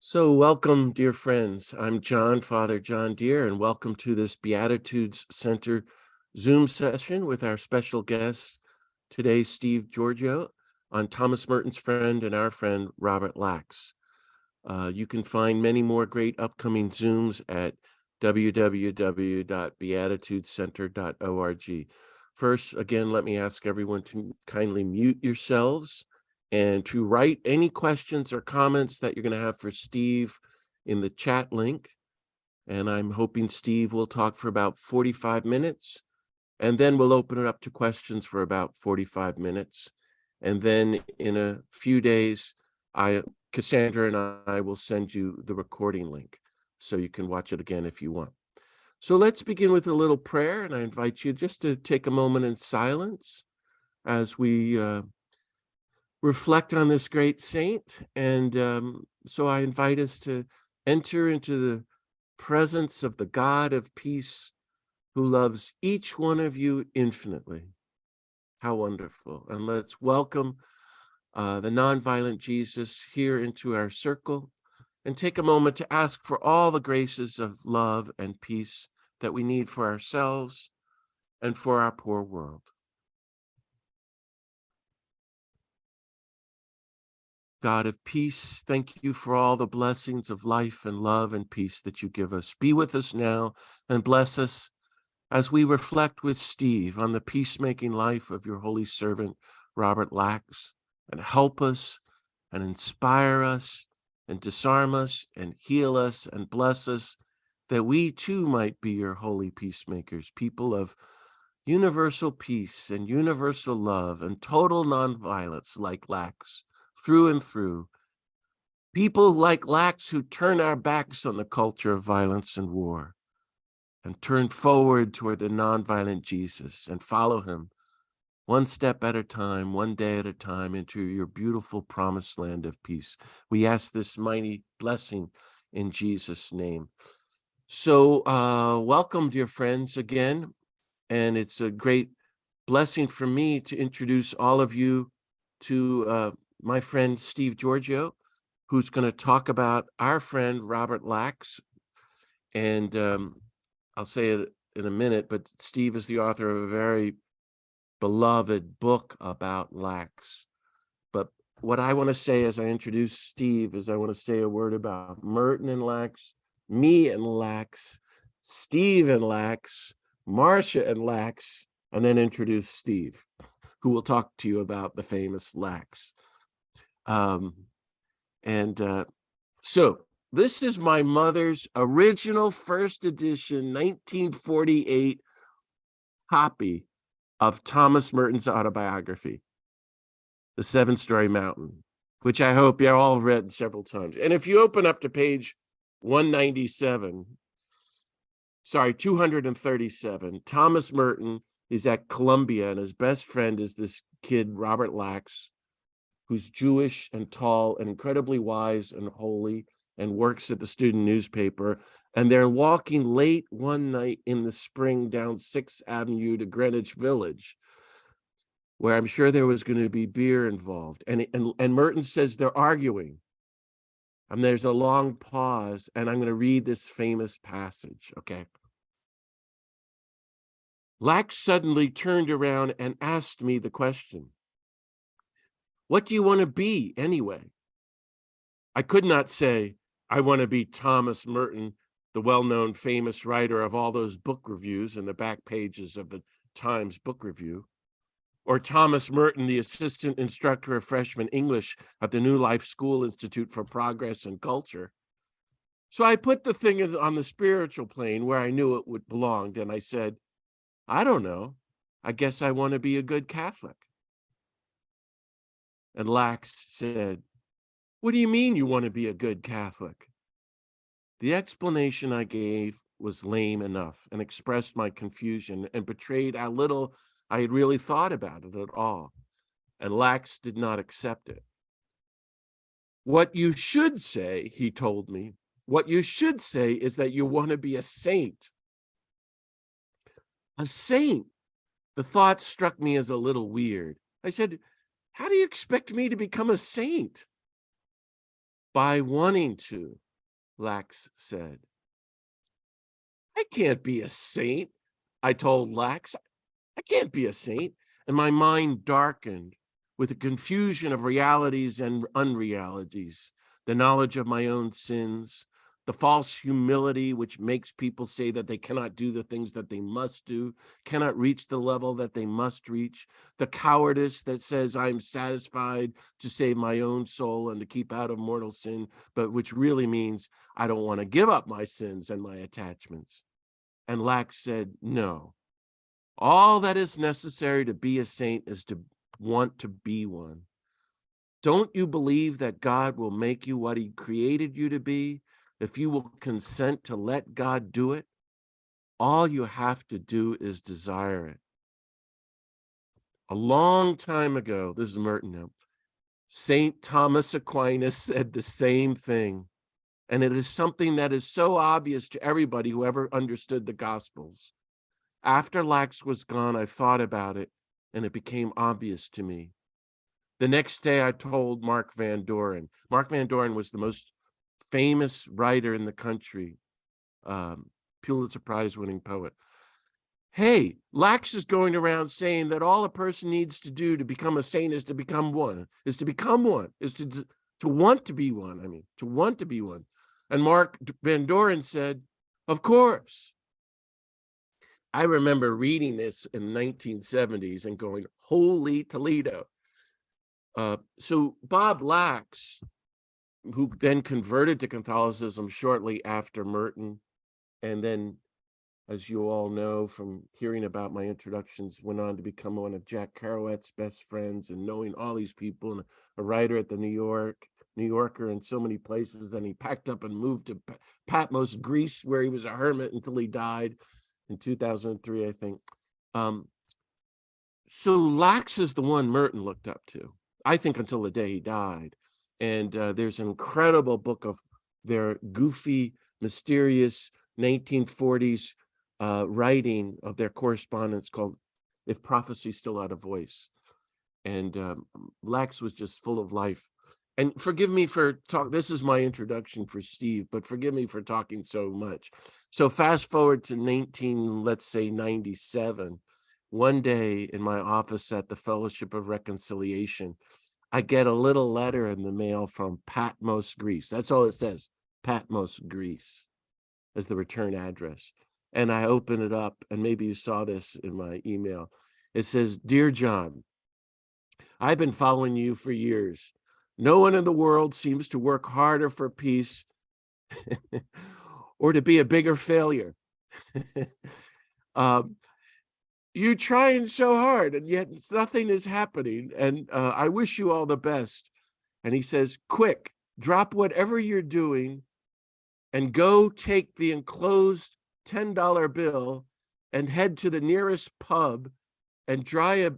So welcome, dear friends. I'm John, Father John Deere, and welcome to this Beatitudes Center Zoom session with our special guest today, Steve Georgiou, on Thomas Merton's friend and our friend, Robert Lax. You can find many more great upcoming Zooms at www.beatitudescenter.org. First, again, let me ask everyone to kindly mute yourselves and to write any questions or comments that you're going to have for Steve in the chat link. And I'm hoping Steve will talk for about 45 minutes, and then we'll open it up to questions for about 45 minutes. And then in a few days, Cassandra and I will send you the recording link so you can watch it again if you want. So let's begin with a little prayer, and I invite you just to take a moment in silence as we reflect on this great saint. And so I invite us to enter into the presence of the God of peace who loves each one of you infinitely. How wonderful. And let's welcome the nonviolent Jesus here into our circle and take a moment to ask for all the graces of love and peace that we need for ourselves and for our poor world. God of peace, thank you for all the blessings of life and love and peace that you give us. Be with us now and bless us as we reflect with Steve on the peacemaking life of your holy servant, Robert Lax, and help us and inspire us and disarm us and heal us and bless us, that we too might be your holy peacemakers, people of universal peace and universal love and total nonviolence like Lax, through and through. People like Lax who turn our backs on the culture of violence and war and turn forward toward the nonviolent Jesus and follow him one step at a time, one day at a time, into your beautiful promised land of peace. We ask this mighty blessing in Jesus' name. So welcome, dear friends, again. And it's a great blessing for me to introduce all of you to my friend Steve Georgiou, who's going to talk about our friend Robert Lax. And I'll say it in a minute, but Steve is the author of a very beloved book about Lax. But what I want to say as I introduce Steve is I want to say a word about Merton and Lax, me and Lax, Steve and Lax, Marcia and Lax, and then introduce Steve, who will talk to you about the famous Lax. So this is my mother's original first edition 1948 copy of Thomas Merton's autobiography, The Seven-Story Mountain, which I hope you all read several times. And if you open up to page 237, Thomas Merton is at Columbia, and his best friend is this kid, Robert Lax, who's Jewish and tall and incredibly wise and holy and works at the student newspaper. And they're walking late one night in the spring down 6th Avenue to Greenwich Village, where I'm sure there was going to be beer involved. And Merton says they're arguing. And there's a long pause, and I'm going to read this famous passage, okay? Lax suddenly turned around and asked me the question, "What do you want to be anyway?" I could not say, "I want to be Thomas Merton, the well-known famous writer of all those book reviews in the back pages of the Times Book Review, or Thomas Merton, the assistant instructor of freshman English at the New Life School Institute for Progress and Culture." So I put the thing on the spiritual plane where I knew it would belong, and I said, "I don't know. I guess I want to be a good Catholic." And Lax said, "What do you mean you want to be a good Catholic?" The explanation I gave was lame enough and expressed my confusion and betrayed how little I had really thought about it at all. And Lax did not accept it. "What you should say," he told me, "what you should say is that you want to be a saint." A saint? The thought struck me as a little weird. I said, "How do you expect me to become a saint?" By wanting to, Lax said. I can't be a saint, I told Lax. I can't be a saint. And my mind darkened with a confusion of realities and unrealities, the knowledge of my own sins, the false humility which makes people say that they cannot do the things that they must do, cannot reach the level that they must reach, the cowardice that says I'm satisfied to save my own soul and to keep out of mortal sin, but which really means I don't want to give up my sins and my attachments. And Lax said, no. All that is necessary to be a saint is to want to be one. Don't you believe that God will make you what he created you to be if you will consent to let God do it? All you have to do is desire it. A long time ago, this is Merton now, St. Thomas Aquinas said the same thing. And it is something that is so obvious to everybody who ever understood the Gospels. After Lax was gone, I thought about it, and it became obvious to me. The next day, I told Mark Van Doren. Mark Van Doren was the most famous writer in the country, Pulitzer Prize-winning poet. Hey, Lax is going around saying that all a person needs to do to become a saint is to become one, is to want to be one, to want to be one. And Mark Van Doren said, of course. I remember reading this in the 1970s and going, holy Toledo. So Bob Lax, who then converted to Catholicism shortly after Merton, and then, as you all know from hearing about my introductions, went on to become one of Jack Kerouac's best friends and knowing all these people, and a writer at the New Yorker and so many places. And he packed up and moved to Patmos, Greece, where he was a hermit until he died in 2003, I think. So Lax is the one Merton looked up to, I think, until the day he died. And there's an incredible book of their goofy, mysterious 1940s writing of their correspondence called If Prophecy Still Had a Voice. And Lax was just full of life. And forgive me for this is my introduction for Steve, but forgive me for talking so much. So fast forward to 97. One day in my office at the Fellowship of Reconciliation, I get a little letter in the mail from Patmos, Greece. That's all it says, Patmos, Greece, as the return address. And I open it up, and maybe you saw this in my email. It says, Dear John, I've been following you for years. No one in the world seems to work harder for peace or to be a bigger failure. You're trying so hard, and yet nothing is happening. And I wish you all the best. And he says, quick, drop whatever you're doing and go take the enclosed $10 bill and head to the nearest pub and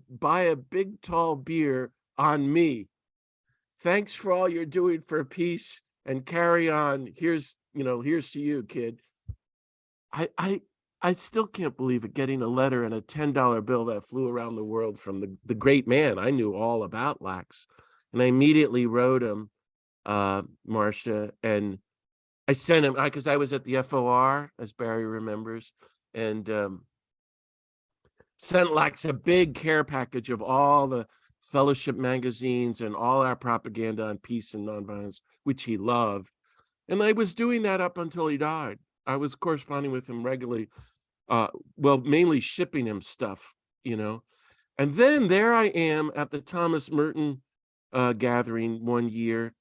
buy a big, tall beer on me. Thanks for all you're doing for peace, and carry on. Here's to you, kid. I still can't believe it, getting a letter and a $10 bill that flew around the world from the great man. I knew all about Lax. And I immediately wrote him, Marcia, and I sent him, because I was at the FOR, as Barry remembers, and sent Lax a big care package of all the fellowship magazines and all our propaganda on peace and nonviolence, which he loved. And I was doing that up until he died. I was corresponding with him regularly, mainly shipping him stuff, And then there I am at the Thomas Merton gathering one year,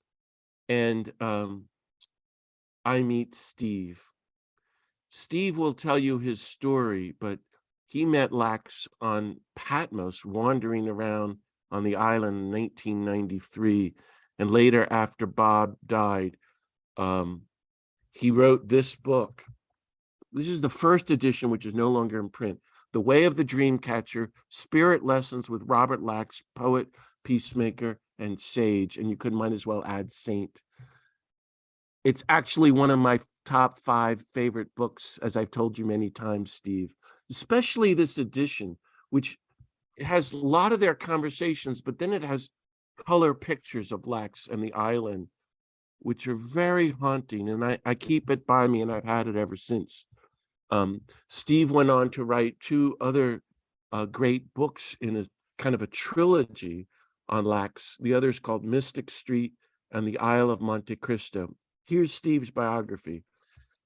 and I meet Steve. Steve will tell you his story, but he met Lax on Patmos, wandering around on the island in 1993. And later, after Bob died, he wrote this book. This is the first edition, which is no longer in print. The Way of the Dreamcatcher, Spirit Lessons with Robert Lax, poet, peacemaker, and sage. And you might as well add saint. It's actually one of my top 5 favorite books, as I've told you many times, Steve, especially this edition, which has a lot of their conversations, but then it has color pictures of Lax and the island, which are very haunting, and I keep it by me, and I've had it ever since. Steve went on to write two other great books in a kind of a trilogy on Lax. The other's called Mystic Street and the Isle of Monte Cristo. Here's Steve's biography.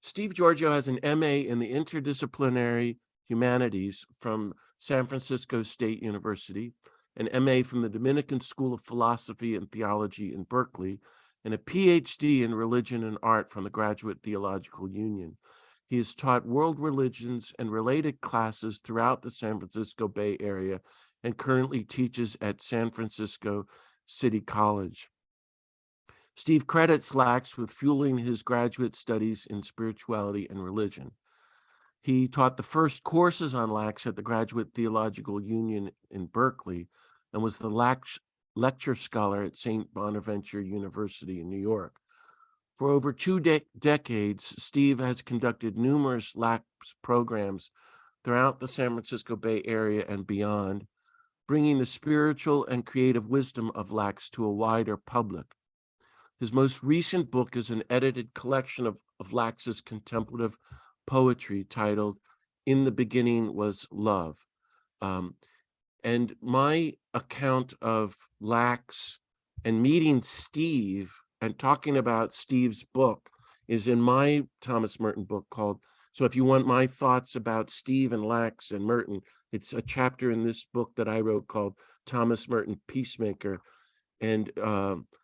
Steve Georgiou has an MA in the Interdisciplinary Humanities from San Francisco State University, an MA from the Dominican School of Philosophy and Theology in Berkeley, and a PhD in Religion and Art from the Graduate Theological Union. He has taught world religions and related classes throughout the San Francisco Bay Area and currently teaches at San Francisco City College. Steve credits Lax with fueling his graduate studies in spirituality and religion. He taught the first courses on Lax at the Graduate Theological Union in Berkeley and was the Lax lecture scholar at St. Bonaventure University in New York. For over two decades, Steve has conducted numerous Lax programs throughout the San Francisco Bay Area and beyond, bringing the spiritual and creative wisdom of Lax to a wider public. His most recent book is an edited collection of Lax's contemplative poetry titled In the Beginning Was Love. And my account of Lax and meeting Steve and talking about Steve's book is in my Thomas Merton book called, so if you want my thoughts about Steve and Lax and Merton, it's a chapter in this book that I wrote called Thomas Merton Peacemaker. And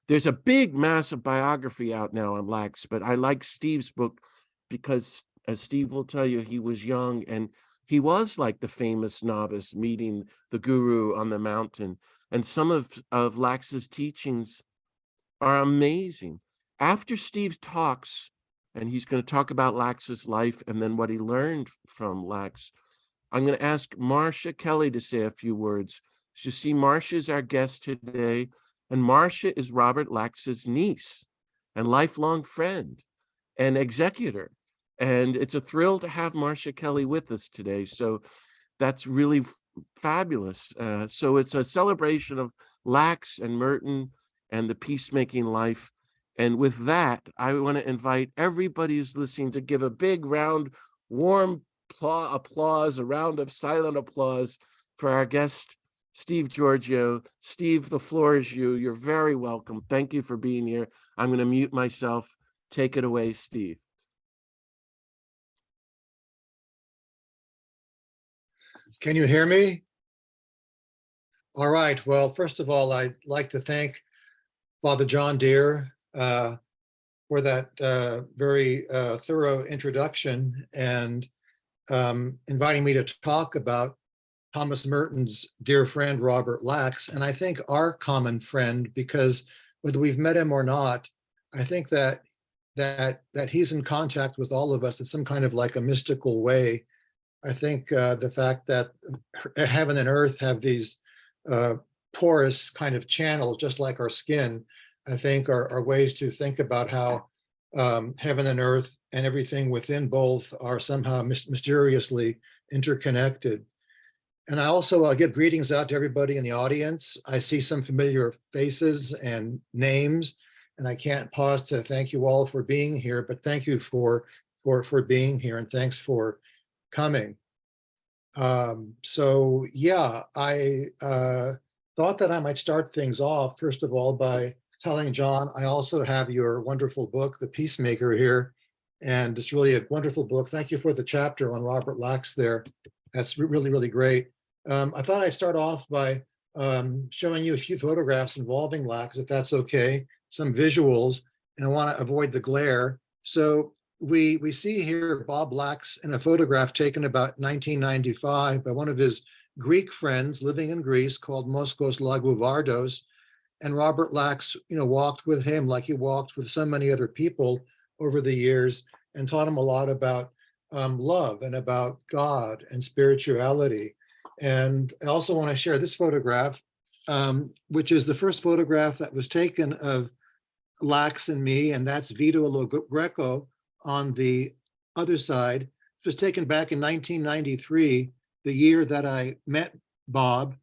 there's a big, massive biography out now on Lax, but I like Steve's book because, as Steve will tell you, he was young and he was like the famous novice meeting the guru on the mountain. And some of Lax's teachings are amazing. After Steve talks, and he's going to talk about Lax's life and then what he learned from Lax, I'm going to ask Marcia Kelly to say a few words. So you see, Marcia is our guest today, and Marcia is Robert Lax's niece and lifelong friend and executor. And it's a thrill to have Marcia Kelly with us today. So that's really fabulous. So it's a celebration of Lax and Merton and the peacemaking life. And with that, I want to invite everybody who's listening to give a big round, warm applause, a round of silent applause for our guest, Steve Georgiou. Steve, the floor is you. You're very welcome. Thank you for being here. I'm going to mute myself. Take it away, Steve. Can you hear me? All right. Well, first of all, I'd like to thank Father John Deere for that very thorough introduction and inviting me to talk about Thomas Merton's dear friend, Robert Lax, and I think our common friend, because whether we've met him or not, I think that he's in contact with all of us in some kind of like a mystical way. I think the fact that heaven and earth have these porous kind of channels, just like our skin, I think are ways to think about how heaven and earth and everything within both are somehow mysteriously interconnected. And I also give greetings out to everybody in the audience. I see some familiar faces and names, and I can't pause to thank you all for being here, but thank you for being here, and thanks for coming. So yeah, I thought that I might start things off, first of all, by telling John, I also have your wonderful book, The Peacemaker, here, and it's really a wonderful book. Thank you for the chapter on Robert Lax there. That's really, really great. I thought I'd start off by showing you a few photographs involving Lax, if that's okay, some visuals, and I want to avoid the glare. So we see here Bob Lax in a photograph taken about 1995 by one of his Greek friends living in Greece called Moskos Lagouvardos. And Robert Lax, walked with him like he walked with so many other people over the years and taught him a lot about love and about God and spirituality. And I also want to share this photograph, which is the first photograph that was taken of Lax and me, and that's Vito Greco on the other side. It was taken back in 1993, the year that I met Bob.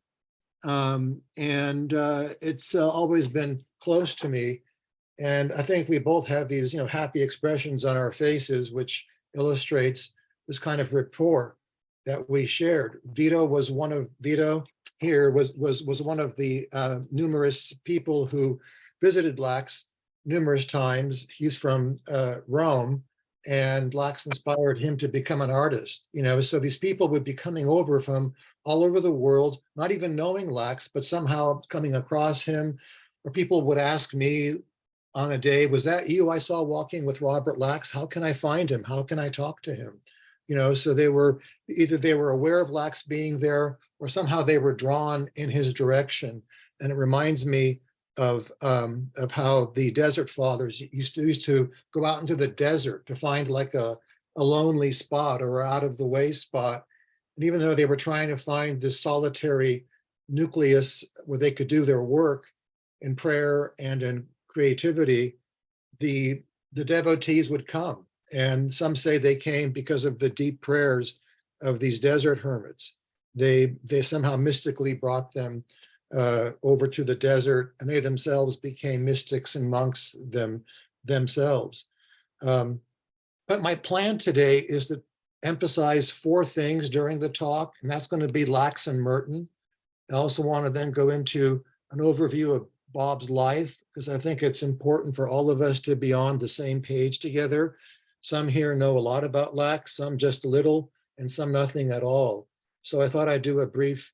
And it's always been close to me. And I think we both have these, happy expressions on our faces, which illustrates this kind of rapport that we shared. Vito here was one of the numerous people who visited Lax numerous times. He's from Rome, and Lax inspired him to become an artist. So these people would be coming over from all over the world, not even knowing Lax, but somehow coming across him. Or people would ask me on a day, was that you I saw walking with Robert Lax? How can I find him? How can I talk to him? So they were aware of Lax being there, or somehow they were drawn in his direction. And it reminds me of how the Desert Fathers used to go out into the desert to find like a lonely spot or out of the way spot. And even though they were trying to find this solitary nucleus where they could do their work in prayer and in creativity, the devotees would come. And some say they came because of the deep prayers of these desert hermits. They somehow mystically brought them over to the desert, and they themselves became mystics and monks themselves. But my plan today is to emphasize 4 things during the talk, and that's going to be Lax and Merton. I also want to then go into an overview of Bob's life, because I think it's important for all of us to be on the same page together. Some here know a lot about Lax, some just a little, and some nothing at all. So I thought I'd do a brief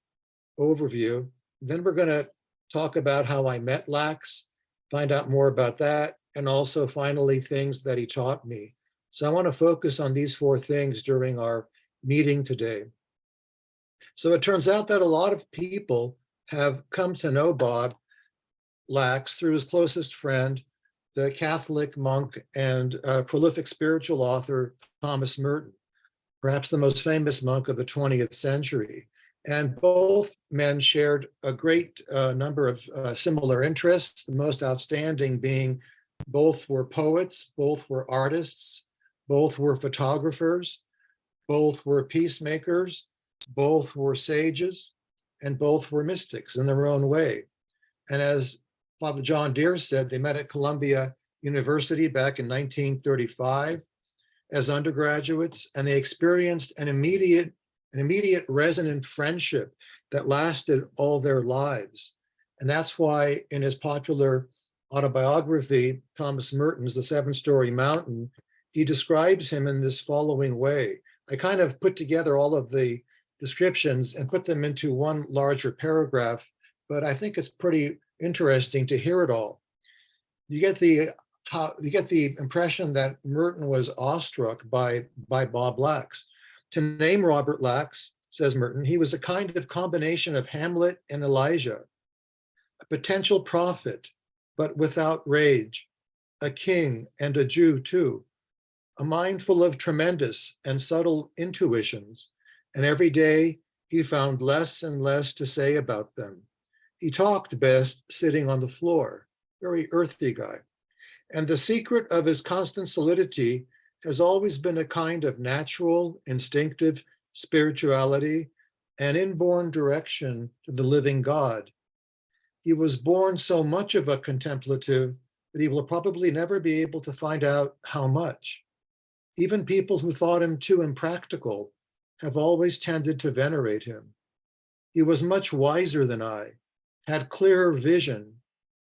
overview. Then we're going to talk about how I met Lax, find out more about that, and also finally things that he taught me. So I want to focus on these 4 things during our meeting today. So it turns out that a lot of people have come to know Bob Lax through his closest friend, the Catholic monk and prolific spiritual author, Thomas Merton, perhaps the most famous monk of the 20th century. And both men shared a great number of similar interests, the most outstanding being both were poets, both were artists, both were photographers, both were peacemakers, both were sages, and both were mystics in their own way. And as Father John Deere said, they met at Columbia University back in 1935 as undergraduates, and they experienced an immediate resonant friendship that lasted all their lives. And that's why in his popular autobiography, Thomas Merton's The 7-Story Mountain, he describes him in this following way. I kind of put together all of the descriptions and put them into one larger paragraph, but I think it's pretty interesting to hear it all. You get the impression that Merton was awestruck by Bob Lax. To name Robert Lax, says Merton, he was a kind of combination of Hamlet and Elijah, a potential prophet, but without rage, a king and a Jew too, a mind full of tremendous and subtle intuitions, and every day he found less and less to say about them. He talked best sitting on the floor, very earthy guy. And the secret of his constant solidity has always been a kind of natural, instinctive spirituality and inborn direction to the living God. He was born so much of a contemplative that he will probably never be able to find out how much. Even people who thought him too impractical have always tended to venerate him. He was much wiser than I, had clearer vision,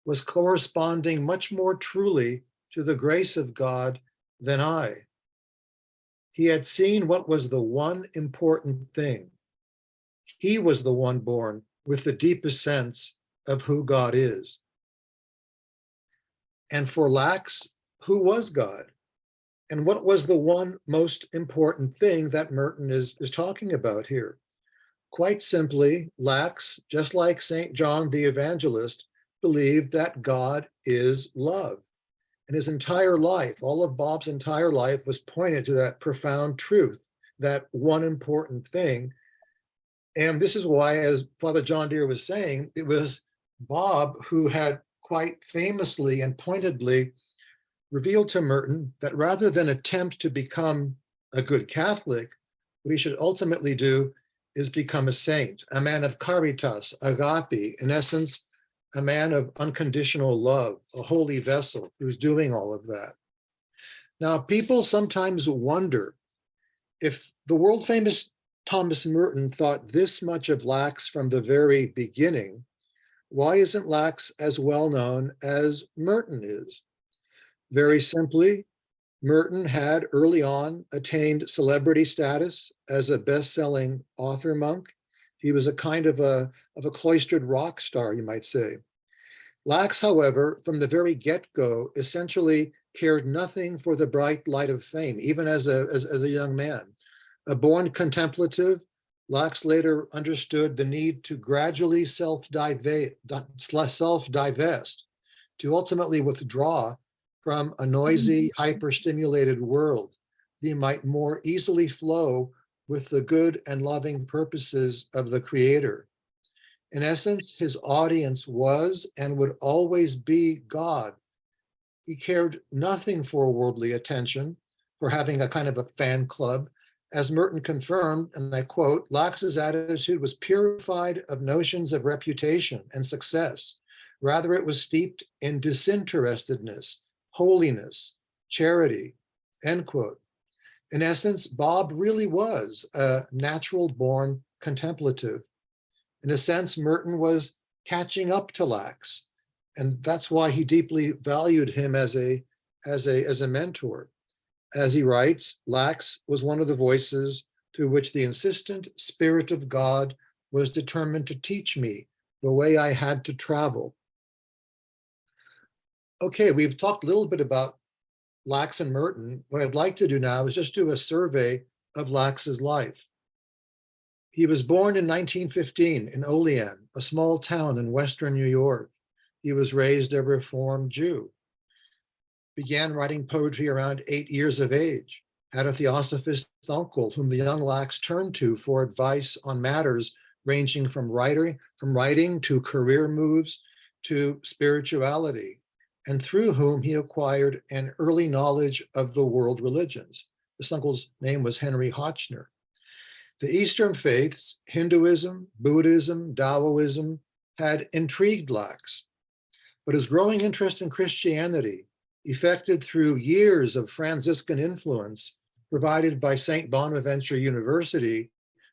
was corresponding much more truly to the grace of God than I. He had seen what was the one important thing. He was the one born with the deepest sense of who God is. And for Lax, who was God? And what was the one most important thing that Merton is talking about here? Quite simply, Lax, just like St. John the Evangelist, believed that God is love. And his entire life, all of Bob's entire life, was pointed to that profound truth, that one important thing. And this is why, as Father John Deere was saying, it was Bob who had quite famously and pointedly revealed to Merton that rather than attempt to become a good Catholic, what he should ultimately do is become a saint, a man of caritas, agape, in essence, a man of unconditional love, a holy vessel who's doing all of that. Now, people sometimes wonder if the world famous Thomas Merton thought this much of Lax from the very beginning, why isn't Lax as well known as Merton is? Very simply, Merton had early on attained celebrity status as a best-selling author monk. He was a kind of a cloistered rock star, you might say. Lax, however, from the very get-go, essentially cared nothing for the bright light of fame, even as a young man. A born contemplative, Lax later understood the need to gradually self-divest, to ultimately withdraw from a noisy, hyper-stimulated world. He might more easily flow with the good and loving purposes of the Creator. In essence, his audience was and would always be God. He cared nothing for worldly attention, for having a kind of a fan club. As Merton confirmed, and I quote, Lax's attitude was purified of notions of reputation and success. Rather, it was steeped in disinterestedness, holiness, charity, end quote. In essence, Bob really was a natural-born contemplative. In a sense, Merton was catching up to Lax, and that's why he deeply valued him as a mentor. As he writes, Lax was one of the voices through which the insistent Spirit of God was determined to teach me the way I had to travel. Okay, we've talked a little bit about Lax and Merton. What I'd like to do now is just do a survey of Lax's life. He was born in 1915 in Olean, a small town in Western New York. He was raised a Reformed Jew. Began writing poetry around 8 years of age. Had a theosophist uncle whom the young Lax turned to for advice on matters ranging from writing to career moves to spirituality, and through whom he acquired an early knowledge of the world religions. This uncle's name was Henry Hotchner. The Eastern faiths, Hinduism, Buddhism, Taoism, had intrigued Lax, but his growing interest in Christianity, effected through years of Franciscan influence provided by St. Bonaventure University,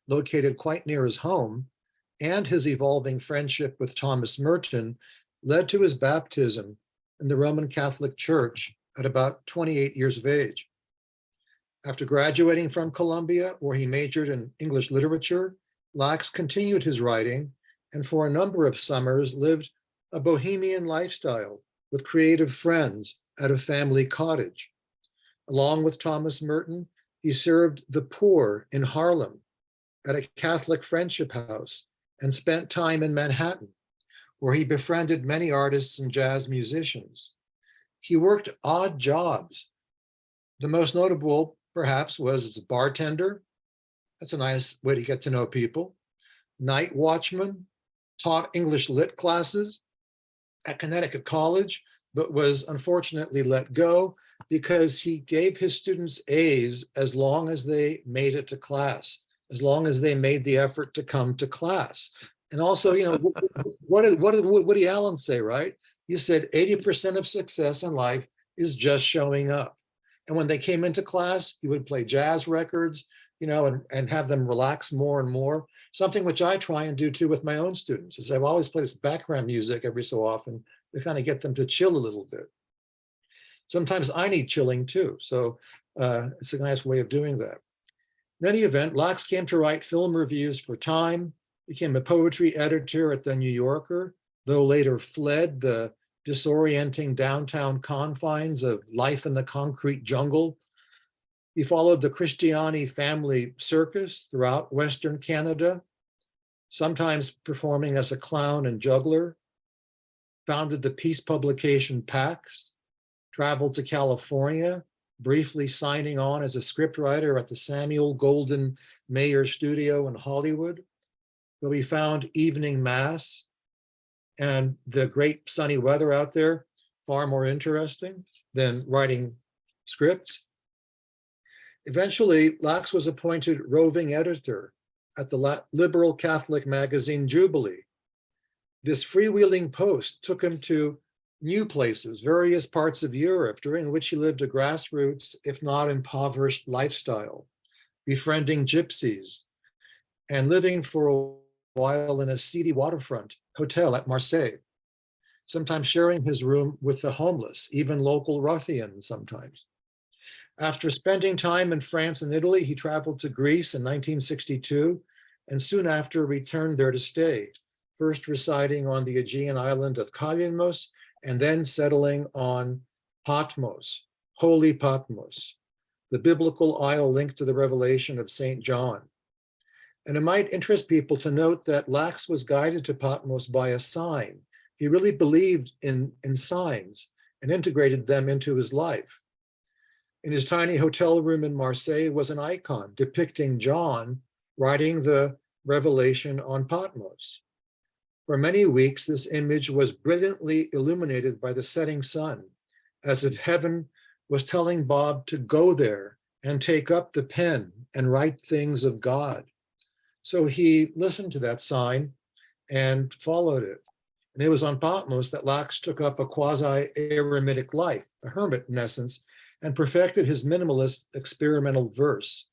located quite near his home, and his evolving friendship with Thomas Merton, led to his baptism in the Roman Catholic Church at about 28 years of age. After graduating from Columbia, where he majored in English literature, Lax continued his writing and for a number of summers lived a bohemian lifestyle with creative friends at a family cottage. Along with Thomas Merton, he served the poor in Harlem at a Catholic Friendship House and spent time in Manhattan, where he befriended many artists and jazz musicians. He worked odd jobs. The most notable, perhaps, was as a bartender. That's a nice way to get to know people. Night watchman, taught English lit classes at Connecticut College, but was unfortunately let go because he gave his students A's as long as they made it to class, as long as they made the effort to come to class. And also, you know, what did Woody Allen say, right? He said 80% of success in life is just showing up. And when they came into class, he would play jazz records, you know, and have them relax more and more. Something which I try and do too with my own students, is I've always played this background music every so often to kind of get them to chill a little bit. Sometimes I need chilling too. So it's a nice way of doing that. In any event, Lax came to write film reviews for Time, became a poetry editor at the New Yorker, though later fled the disorienting downtown confines of life in the concrete jungle. He followed the Christiani family circus throughout Western Canada, sometimes performing as a clown and juggler, founded the peace publication Pax, traveled to California, briefly signing on as a scriptwriter at the Samuel Golden Mayer Studio in Hollywood, though he found evening mass and the great sunny weather out there far more interesting than writing scripts. Eventually, Lax was appointed roving editor at the liberal Catholic magazine Jubilee. This freewheeling post took him to new places, various parts of Europe, during which he lived a grassroots, if not impoverished, lifestyle, befriending gypsies and living for a while in a seedy waterfront hotel at Marseille, sometimes sharing his room with the homeless, even local ruffians sometimes. After spending time in France and Italy, he traveled to Greece in 1962 and soon after returned there to stay, first residing on the Aegean island of Kalymnos and then settling on Patmos, Holy Patmos, the biblical isle linked to the revelation of St. John. And it might interest people to note that Lax was guided to Patmos by a sign. He really believed in signs and integrated them into his life. In his tiny hotel room in Marseille was an icon depicting John writing the revelation on Patmos. For many weeks, this image was brilliantly illuminated by the setting sun, as if heaven was telling Bob to go there and take up the pen and write things of God. So he listened to that sign and followed it. And it was on Patmos that Lax took up a quasi-eremitic life, a hermit in essence, and perfected his minimalist experimental verse.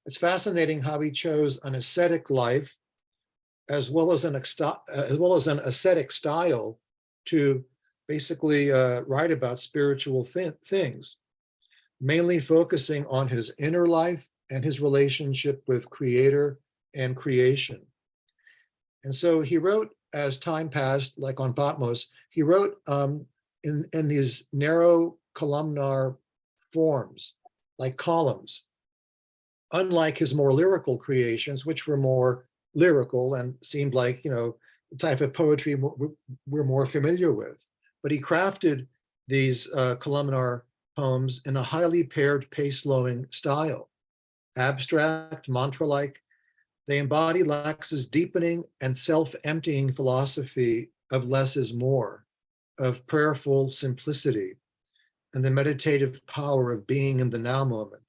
It's fascinating how he chose an ascetic life as well as an ascetic style to basically write about spiritual things, mainly focusing on his inner life and his relationship with Creator and creation. And so he wrote, as time passed, like on Patmos, he wrote in these narrow columnar forms, like columns, unlike his more lyrical creations, which were more lyrical and seemed like, the type of poetry we're more familiar with. But he crafted these columnar poems in a highly paired pace-slowing style, abstract, mantra-like. They embody Lax's deepening and self-emptying philosophy of less is more, of prayerful simplicity, and the meditative power of being in the now moment.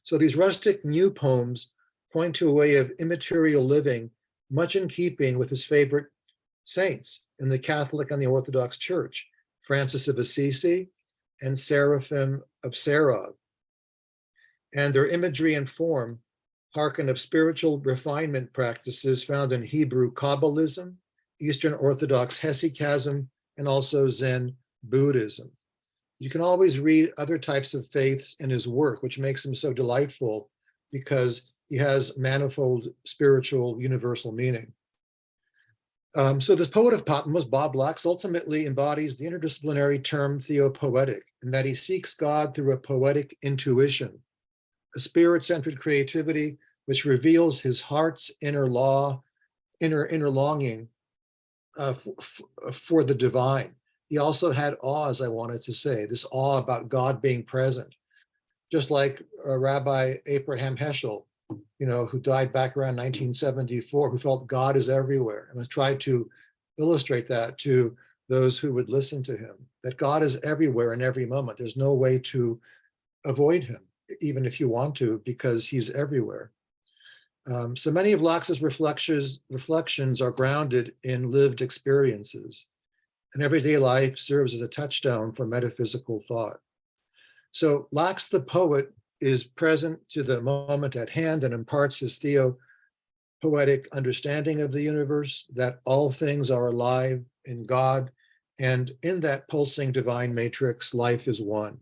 So these rustic new poems point to a way of immaterial living, much in keeping with his favorite saints in the Catholic and the Orthodox Church, Francis of Assisi and Seraphim of Sarov. And their imagery and form hearken of spiritual refinement practices found in Hebrew Kabbalism, Eastern Orthodox Hesychasm, and also Zen Buddhism. You can always read other types of faiths in his work, which makes him so delightful because he has manifold spiritual universal meaning. So this poet of Patmos, Bob Lax, ultimately embodies the interdisciplinary term theopoetic, in that he seeks God through a poetic intuition, a spirit-centered creativity which reveals his heart's inner longing for the divine. He also had awe, as I wanted to say, this awe about God being present, just like Rabbi Abraham Heschel, who died back around 1974, who felt God is everywhere, and has tried to illustrate that to those who would listen to him, that God is everywhere in every moment. There's no way to avoid him, even if you want to, because he's everywhere. So many of Lax's reflections are grounded in lived experiences, and everyday life serves as a touchstone for metaphysical thought. So Lax the poet is present to the moment at hand and imparts his theopoetic understanding of the universe, that all things are alive in God, and in that pulsing divine matrix, life is one.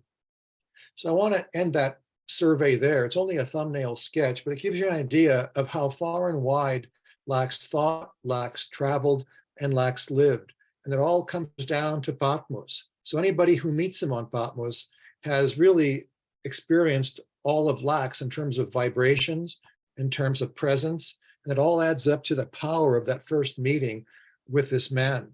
So I want to end that survey there. It's only a thumbnail sketch, but it gives you an idea of how far and wide Lax thought, Lax traveled, and Lax lived. And it all comes down to Patmos. So anybody who meets him on Patmos has really experienced all of Lax in terms of vibrations, in terms of presence, and it all adds up to the power of that first meeting with this man.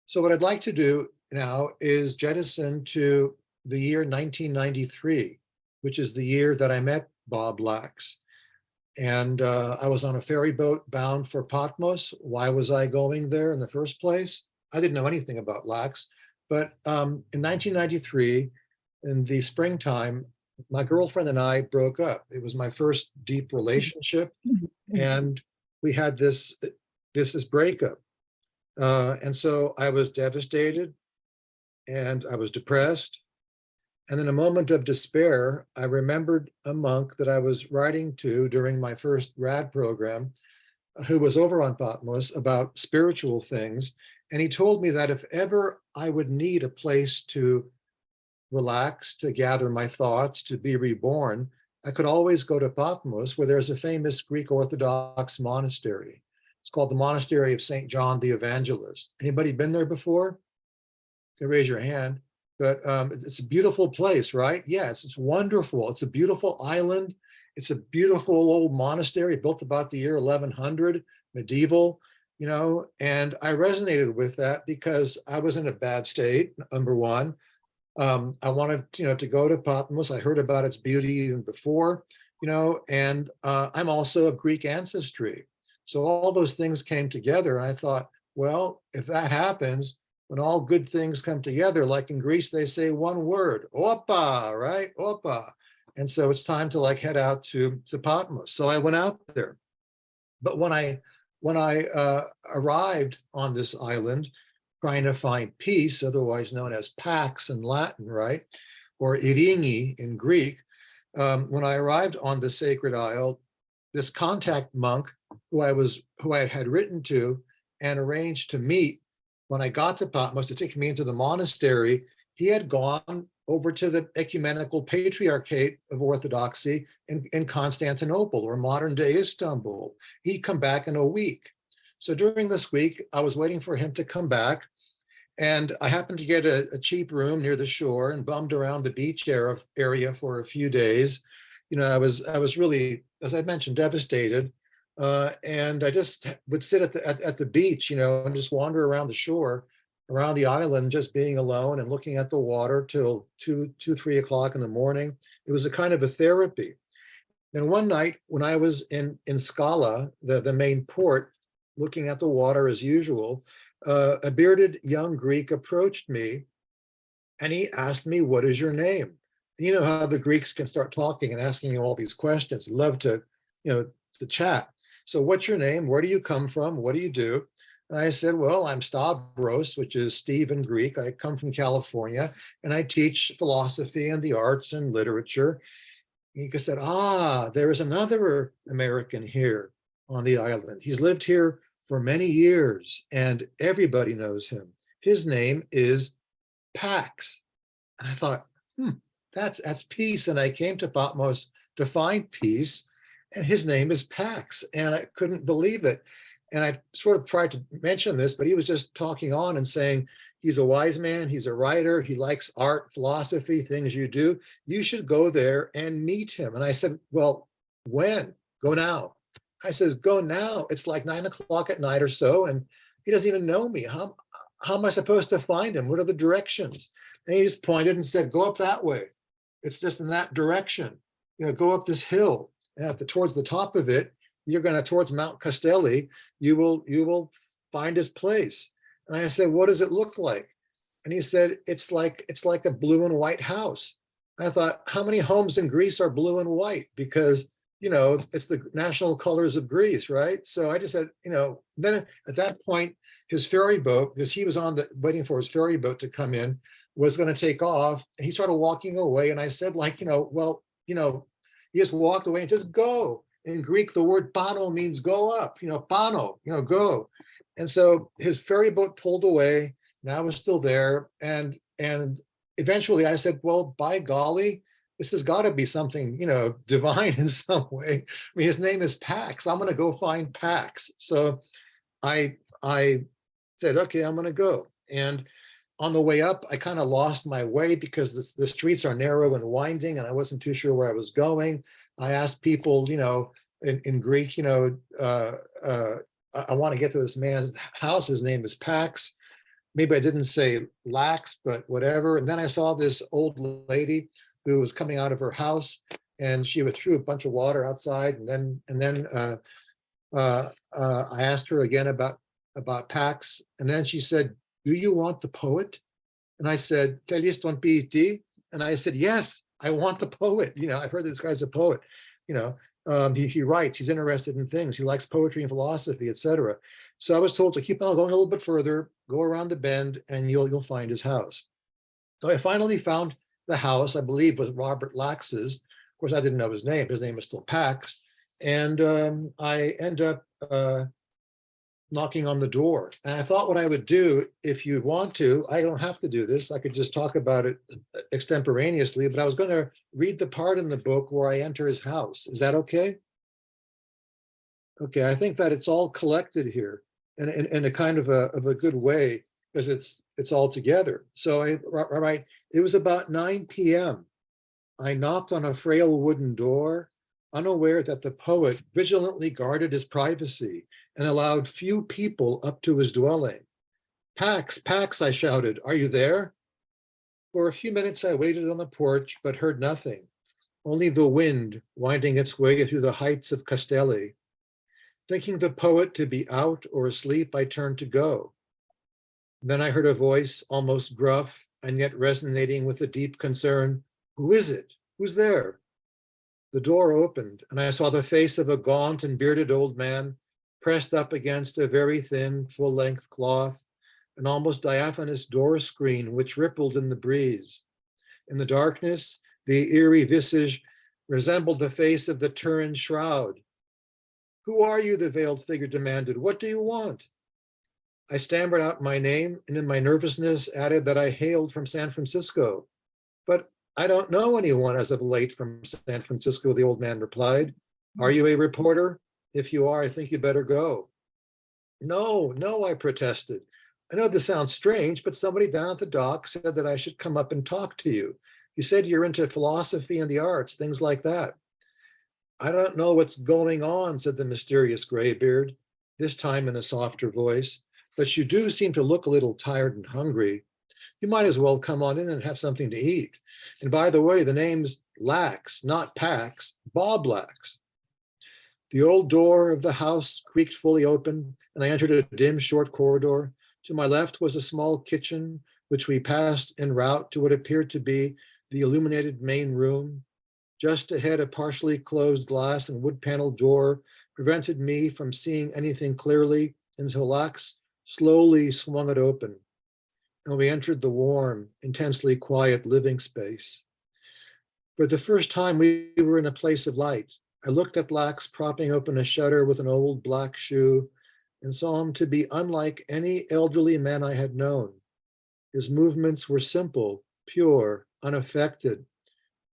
So what I'd like to do now is jettison to the year 1993, which is the year that I met Bob Lax. And I was on a ferry boat bound for Patmos. Why was I going there in the first place? I didn't know anything about Lax, but in 1993, in the springtime, my girlfriend and I broke up. It was my first deep relationship, and we had this breakup. And so I was devastated and I was depressed. And in a moment of despair, I remembered a monk that I was writing to during my first rad program, who was over on Patmos about spiritual things. And he told me that if ever I would need a place to relax, to gather my thoughts, to be reborn, I could always go to Patmos, where there's a famous Greek Orthodox monastery. It's called the Monastery of St. John the Evangelist. Anybody been there before? You can raise your hand. But it's a beautiful place, right? Yes, it's wonderful. It's a beautiful island. It's a beautiful old monastery built about the year 1100, medieval, and I resonated with that because I was in a bad state, number one. I wanted, to go to Patmos. I heard about its beauty even before, and I'm also of Greek ancestry. So all those things came together, and I thought, well, if that happens, when all good things come together, like in Greece, they say one word, opa, right? Opa. And so it's time to head out to Patmos. So I went out there. But when I arrived on this island, trying to find peace, otherwise known as pax in Latin, right? Or iringi in Greek, when I arrived on the sacred isle, this contact monk who I had written to and arranged to meet when I got to Patmos to take me into the monastery, he had gone over to the ecumenical patriarchate of Orthodoxy in Constantinople, or modern day Istanbul. He'd come back in a week. So during this week, I was waiting for him to come back. And I happened to get a cheap room near the shore and bummed around the beach area for a few days. I was really, as I mentioned, devastated. And I just would sit at the beach, and just wander around the shore, around the island, just being alone and looking at the water till 3 o'clock in the morning. It was a kind of a therapy. And one night when I was in Scala, the main port, looking at the water as usual, a bearded young Greek approached me and he asked me, "What is your name?" You know how the Greeks can start talking and asking you all these questions, love to chat. So what's your name? Where do you come from? What do you do? And I said, well, I'm Stavros, which is Steve in Greek. I come from California and I teach philosophy and the arts and literature. And he said, there is another American here on the island. He's lived here for many years and everybody knows him. His name is Pax. And I thought, that's peace. And I came to Patmos to find peace, and his name is Pax. And I couldn't believe it. And I sort of tried to mention this, but he was just talking on and saying, he's a wise man, he's a writer, he likes art, philosophy, things you do. You should go there and meet him. And I said, well, when? Go now. I says, go now. It's like 9 o'clock at night or so, and he doesn't even know me. How am I supposed to find him? What are the directions? And he just pointed and said, go up that way. It's just in that direction. Go up this hill. And towards the top of it, you're going to towards Mount Castelli. You will find his place. And I said, what does it look like? And he said, it's like a blue and white house. And I thought, how many homes in Greece are blue and white? Because it's the national colors of Greece, right? So I just said, then at that point, his ferry boat, because he was waiting for his ferry boat to come in, was going to take off. And he started walking away. And I said, he just walked away and just go. In Greek, the word pano means go up, pano, go. And so his ferry boat pulled away. Now was still there. And eventually I said, well, by golly, this has got to be something, divine in some way. I mean, his name is Pax. I'm going to go find Pax. So I said, okay, I'm going to go. And on the way up, I kind of lost my way because the streets are narrow and winding, and I wasn't too sure where I was going. I asked people, in Greek, I want to get to this man's house. His name is Pax. Maybe I didn't say lax, but whatever. And then I saw this old lady who was coming out of her house, and she threw a bunch of water outside. And then I asked her again about Pax, and then she said, "Do you want the poet?" And I said, "Telis ton pieti?" And I said, "Yes, I want the poet. I've heard this guy's a poet. He writes. He's interested in things. He likes poetry and philosophy, etc." So I was told to keep on going a little bit further, go around the bend, and you'll find his house. So I finally found the house, I believe was Robert Lax's. Of course, I didn't know his name. His name was still Pax. And I end up knocking on the door. And I thought what I would do, if you want to, I don't have to do this. I could just talk about it extemporaneously, but I was going to read the part in the book where I enter his house. Is that okay? Okay, I think that it's all collected here in a kind of a good way because it's all together. So I write, it was about 9 p.m. I knocked on a frail wooden door, unaware that the poet vigilantly guarded his privacy and allowed few people up to his dwelling. Pax, Pax, I shouted, are you there? For a few minutes I waited on the porch, but heard nothing, only the wind winding its way through the heights of Castelli. Thinking the poet to be out or asleep, I turned to go. Then I heard a voice, almost gruff and yet resonating with a deep concern. Who is it? Who's there? The door opened, and I saw the face of a gaunt and bearded old man pressed up against a very thin, full-length cloth, an almost diaphanous door screen which rippled in the breeze. In the darkness, the eerie visage resembled the face of the Turin shroud. Who are you? The veiled figure demanded. What do you want? I stammered out my name and in my nervousness added that I hailed from San Francisco. But I don't know anyone as of late from San Francisco, the old man replied. Are you a reporter? If you are, I think you better go. No, no, I protested. I know this sounds strange, but somebody down at the dock said that I should come up and talk to you. You said you're into philosophy and the arts, things like that. I don't know what's going on, said the mysterious graybeard, this time in a softer voice, but you do seem to look a little tired and hungry. You might as well come on in and have something to eat. And by the way, the name's Lax, not Pax, Bob Lax. The old door of the house creaked fully open, and I entered a dim, short corridor. To my left was a small kitchen, which we passed en route to what appeared to be the illuminated main room. Just ahead, a partially closed glass and wood paneled door prevented me from seeing anything clearly, and so Lax slowly swung it open. And we entered the warm, intensely quiet living space. For the first time, we were in a place of light. I looked at Lax propping open a shutter with an old black shoe and saw him to be unlike any elderly man I had known. His movements were simple, pure, unaffected.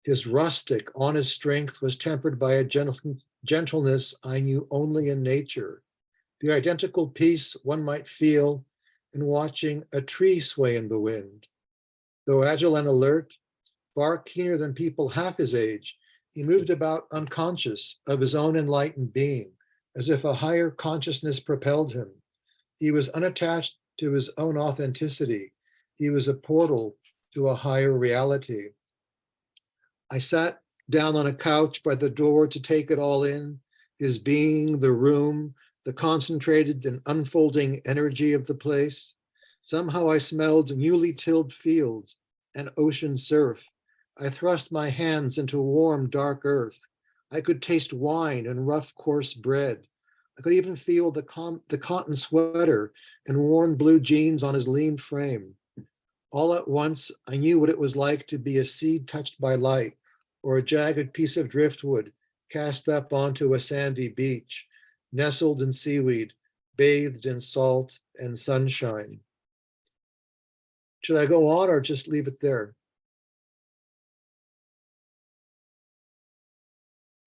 His rustic, honest strength was tempered by a gentleness I knew only in nature, the identical peace one might feel in watching a tree sway in the wind. Though agile and alert, far keener than people half his age, he moved about unconscious of his own enlightened being, as if a higher consciousness propelled him. He was unattached to his own authenticity. He was a portal to a higher reality. I sat down on a couch by the door to take it all in, his being, the room, the concentrated and unfolding energy of the place. Somehow I smelled newly tilled fields and ocean surf. I thrust my hands into warm, dark earth. I could taste wine and rough, coarse bread. I could even feel the cotton sweater and worn blue jeans on his lean frame. All at once, I knew what it was like to be a seed touched by light, or a jagged piece of driftwood cast up onto a sandy beach, nestled in seaweed, bathed in salt and sunshine. Should I go on or just leave it there?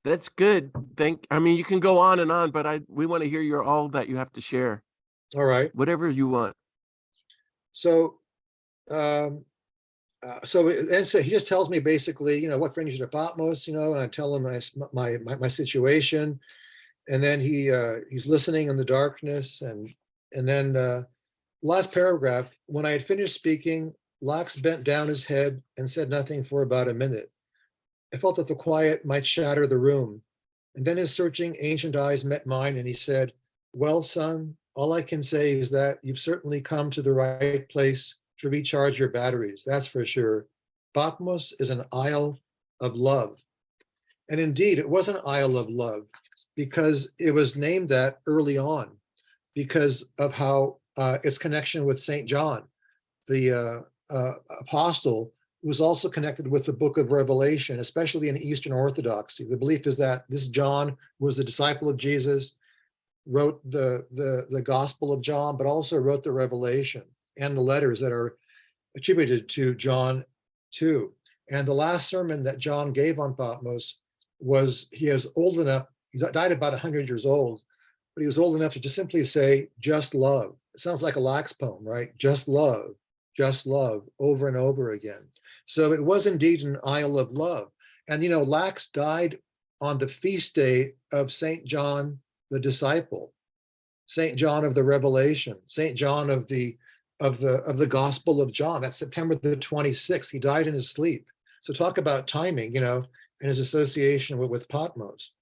That's good. I mean, you can go on and on, but we want to hear all that you have to share. All right. Whatever you want. So, so he just tells me basically, what brings you to Patmos, and I tell him my situation, and then he's listening in the darkness, and then last paragraph, when I had finished speaking, Lax bent down his head and said nothing for about a minute. I felt that the quiet might shatter the room, and then his searching ancient eyes met mine, and he said, "Well, son, all I can say is that you've certainly come to the right place to recharge your batteries, that's for sure. Patmos is an isle of love." And indeed, it was an isle of love because it was named that early on. because of how its connection with St. John, the apostle, was also connected with the book of Revelation, especially in Eastern Orthodoxy. The belief is that this John was the disciple of Jesus, wrote the Gospel of John, but also wrote the Revelation and the letters that are attributed to John too. And the last sermon that John gave on Patmos was, he is old enough, he died about 100 years old, but he was old enough to just simply say, just love. It sounds like a Lax poem, right? Just love, over and over again. So it was indeed an isle of love. And, you know, Lax died on the feast day of St. John the disciple, St. John of the Revelation, St. John of the Gospel of John. That's September the 26th. He died in his sleep. So talk about timing, you know, and his association with Patmos.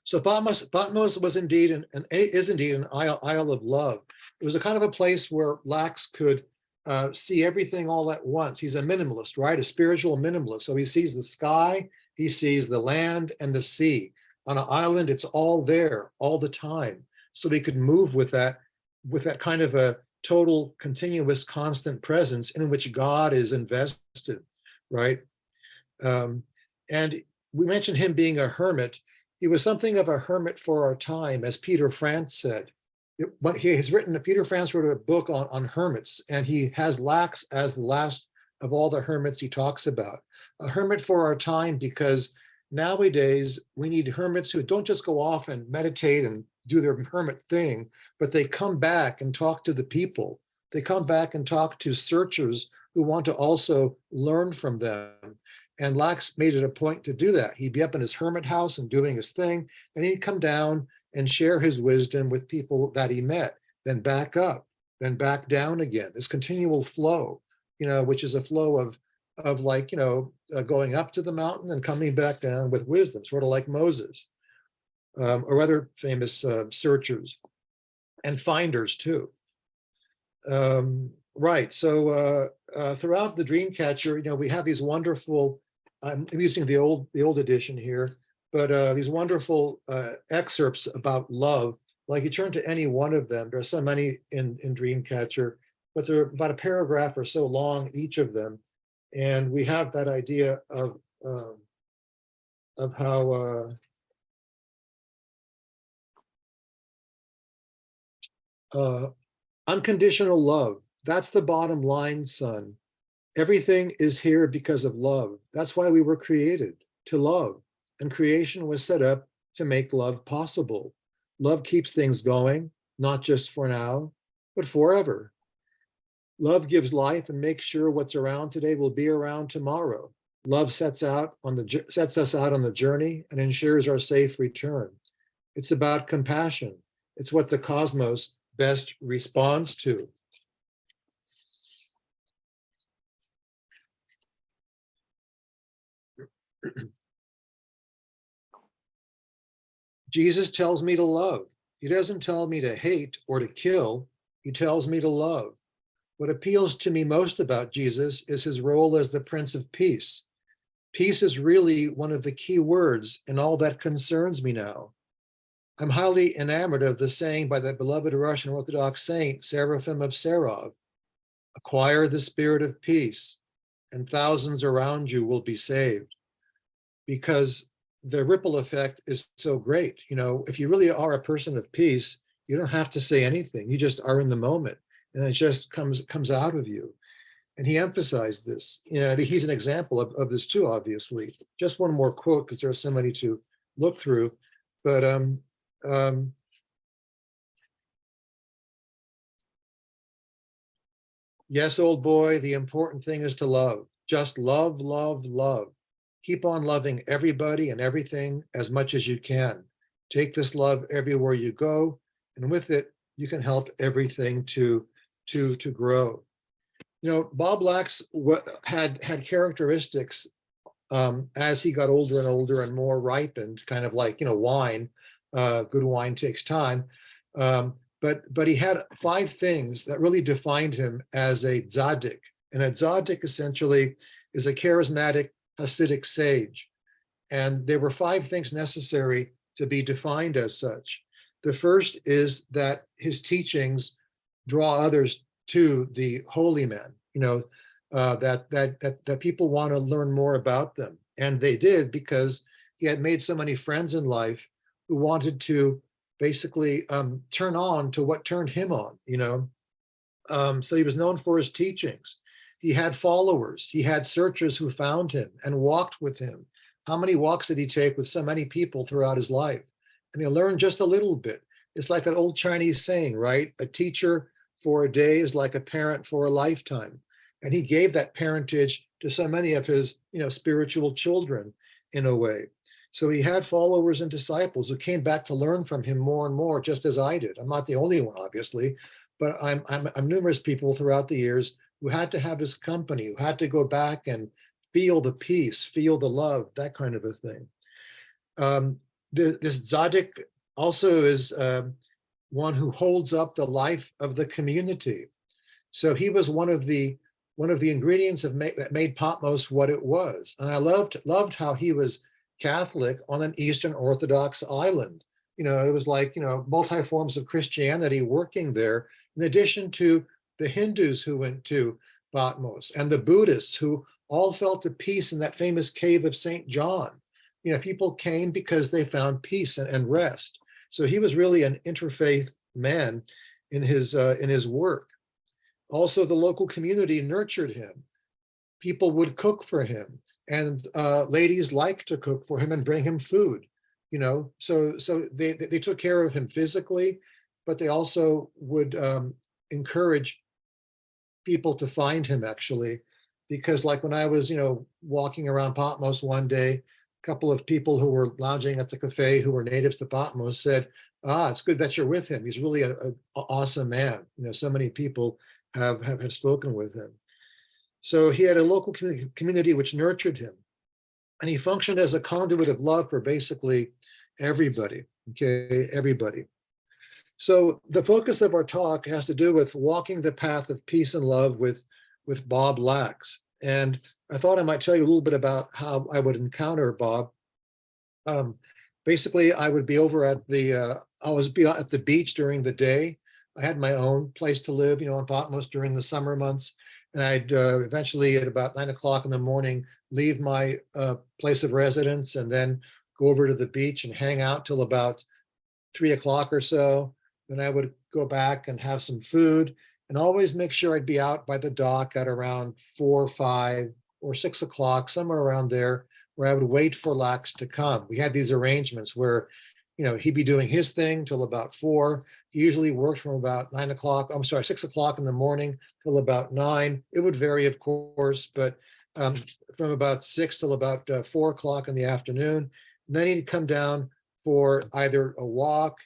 So Patmos was indeed is indeed an isle of love. It was a kind of a place where Lax could see everything all at once. He's a minimalist, right? A spiritual minimalist. So he sees the sky, he sees the land and the sea. On an island, it's all there all the time. So he could move with that kind of a total, continuous, constant presence in which God is invested, right? And we mentioned him being a hermit. He was something of a hermit for our time, as Peter France said. Peter France wrote a book on hermits, and he has Lax as the last of all the hermits he talks about. A hermit for our time, because nowadays we need hermits who don't just go off and meditate and do their hermit thing, but they come back and talk to the people. They come back and talk to searchers who want to also learn from them. And Lax made it a point to do that. He'd be up in his hermit house and doing his thing, and he'd come down and share his wisdom with people that he met, then back up, then back down again. This continual flow, you know, which is a flow of like, you know, going up to the mountain and coming back down with wisdom, sort of like Moses, or other famous searchers and finders too. Right, so throughout the Dreamcatcher, you know, we have these wonderful, I'm using the old edition here, but these wonderful excerpts about love. Like you turn to any one of them, there are so many in Dreamcatcher, but they're about a paragraph or so long, each of them. And we have that idea of how unconditional love, that's the bottom line, son. Everything is here because of love. That's why we were created, to love. And creation was set up to make love possible. Love keeps things going, not just for now, but forever. Love gives life and makes sure what's around today will be around tomorrow. Love sets us out on the journey and ensures our safe return. It's about compassion. It's what the cosmos best responds to. Jesus tells me to love. He doesn't tell me to hate or to kill. He tells me to love. What appeals to me most about Jesus is his role as the Prince of Peace. Peace is really one of the key words in all that concerns me now. I'm highly enamored of the saying by the beloved Russian Orthodox saint, Seraphim of Sarov, acquire the spirit of peace, and thousands around you will be saved. Because the ripple effect is so great. You know, if you really are a person of peace, you don't have to say anything. You just are in the moment, and it just comes out of you. And he emphasized this. You know, he's an example of this too, obviously. Just one more quote, because there are so many to look through. But yes, old boy, the important thing is to love. Just love, love, love. Keep on loving everybody and everything as much as you can. Take this love everywhere you go, and with it, you can help everything to grow. You know, Bob Lax had characteristics as he got older and older and more ripened, kind of like, you know, wine. Good wine takes time. But he had 5 things that really defined him as a tzaddik. And a tzaddik essentially is a charismatic Hasidic sage. And there were 5 things necessary to be defined as such. The first is that his teachings draw others to the holy men, that people want to learn more about them. And they did, because he had made so many friends in life who wanted to basically turn on to what turned him on. So he was known for his teachings. He had followers. He had searchers who found him and walked with him. How many walks did he take with so many people throughout his life? And they learned just a little bit. It's like that old Chinese saying, right? A teacher for a day is like a parent for a lifetime. And he gave that parentage to so many of his, spiritual children in a way. So he had followers and disciples who came back to learn from him more and more, just as I did. I'm not the only one, obviously, but I'm numerous people throughout the years who had to have his company, who had to go back and feel the peace, feel the love, that kind of a thing. This tzaddik also is one who holds up the life of the community. So he was one of the ingredients that made Patmos what it was. And I loved how he was Catholic on an Eastern Orthodox island. It was like, multi forms of Christianity working there, in addition to the Hindus who went to Patmos and the Buddhists who all felt at peace in that famous cave of St. John. People came because they found peace and rest. So he was really an interfaith man in his work. Also, the local community nurtured him. People would cook for him, and ladies liked to cook for him and bring him food. So they took care of him physically, but they also would encourage people to find him, actually, because like when I was, walking around Patmos one day, a couple of people who were lounging at the cafe who were natives to Patmos said, it's good that you're with him. He's really an awesome man. So many people have spoken with him. So he had a local community which nurtured him. And he functioned as a conduit of love for basically everybody, okay, everybody. So the focus of our talk has to do with walking the path of peace and love with Bob Lax. And I thought I might tell you a little bit about how I would encounter Bob. Basically, I would be over at the beach during the day. I had my own place to live, on Patmos during the summer months. And I'd eventually at about 9 o'clock in the morning, leave my place of residence and then go over to the beach and hang out till about 3 o'clock or so. Then I would go back and have some food and always make sure I'd be out by the dock at around 4, 5, or 6 o'clock, somewhere around there, where I would wait for Lax to come. We had these arrangements where, he'd be doing his thing till about 4. He usually worked from about 6 o'clock in the morning till about 9. It would vary, of course, but from about 6 till about 4 o'clock in the afternoon. And then he'd come down for either a walk,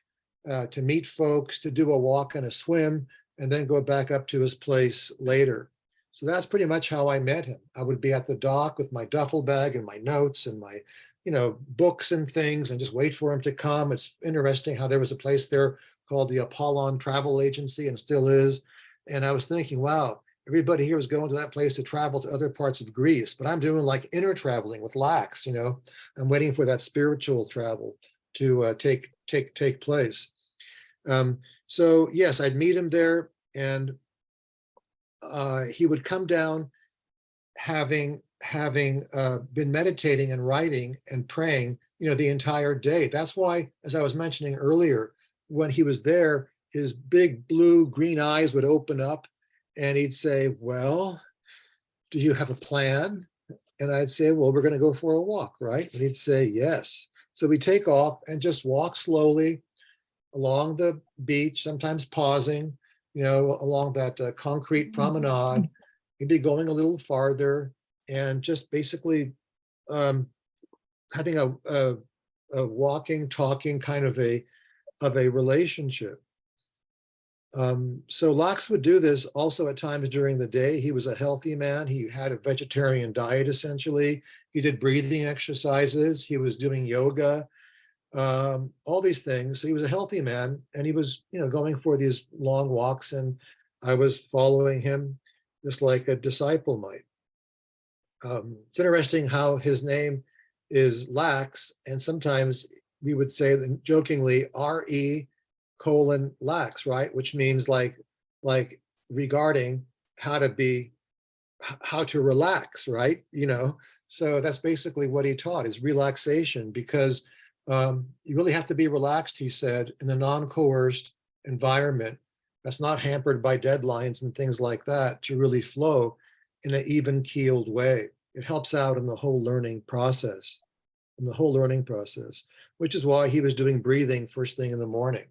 to meet folks, to do a walk and a swim, and then go back up to his place later. So that's pretty much how I met him. I would be at the dock with my duffel bag and my notes and my, books and things, and just wait for him to come. It's interesting how there was a place there called the Apollon Travel Agency, and still is. And I was thinking, wow, everybody here is going to that place to travel to other parts of Greece, but I'm doing like inner traveling with Lax. I'm waiting for that spiritual travel to take place. So yes, I'd meet him there, and he would come down having been meditating and writing and praying, the entire day. That's why, as I was mentioning earlier, when he was there, his big blue-green eyes would open up and he'd say, well, do you have a plan? And I'd say, well, we're going to go for a walk, right? And he'd say, yes. So we take off and just walk slowly along the beach, sometimes pausing, along that concrete promenade. He'd be going a little farther and just basically having a walking, talking kind of a relationship. So Lax would do this also at times during the day. He was a healthy man. He had a vegetarian diet, essentially. He did breathing exercises. He was doing yoga, all these things. So he was a healthy man, and he was, going for these long walks, and I was following him just like a disciple might. It's interesting how his name is Lax, and sometimes we would say jokingly R-E colon lax, right? Which means like regarding how to relax, right? So that's basically what he taught, is relaxation, because you really have to be relaxed, he said, in a non-coerced environment that's not hampered by deadlines and things like that, to really flow in an even-keeled way. It helps out in the whole learning process, which is why he was doing breathing first thing in the morning,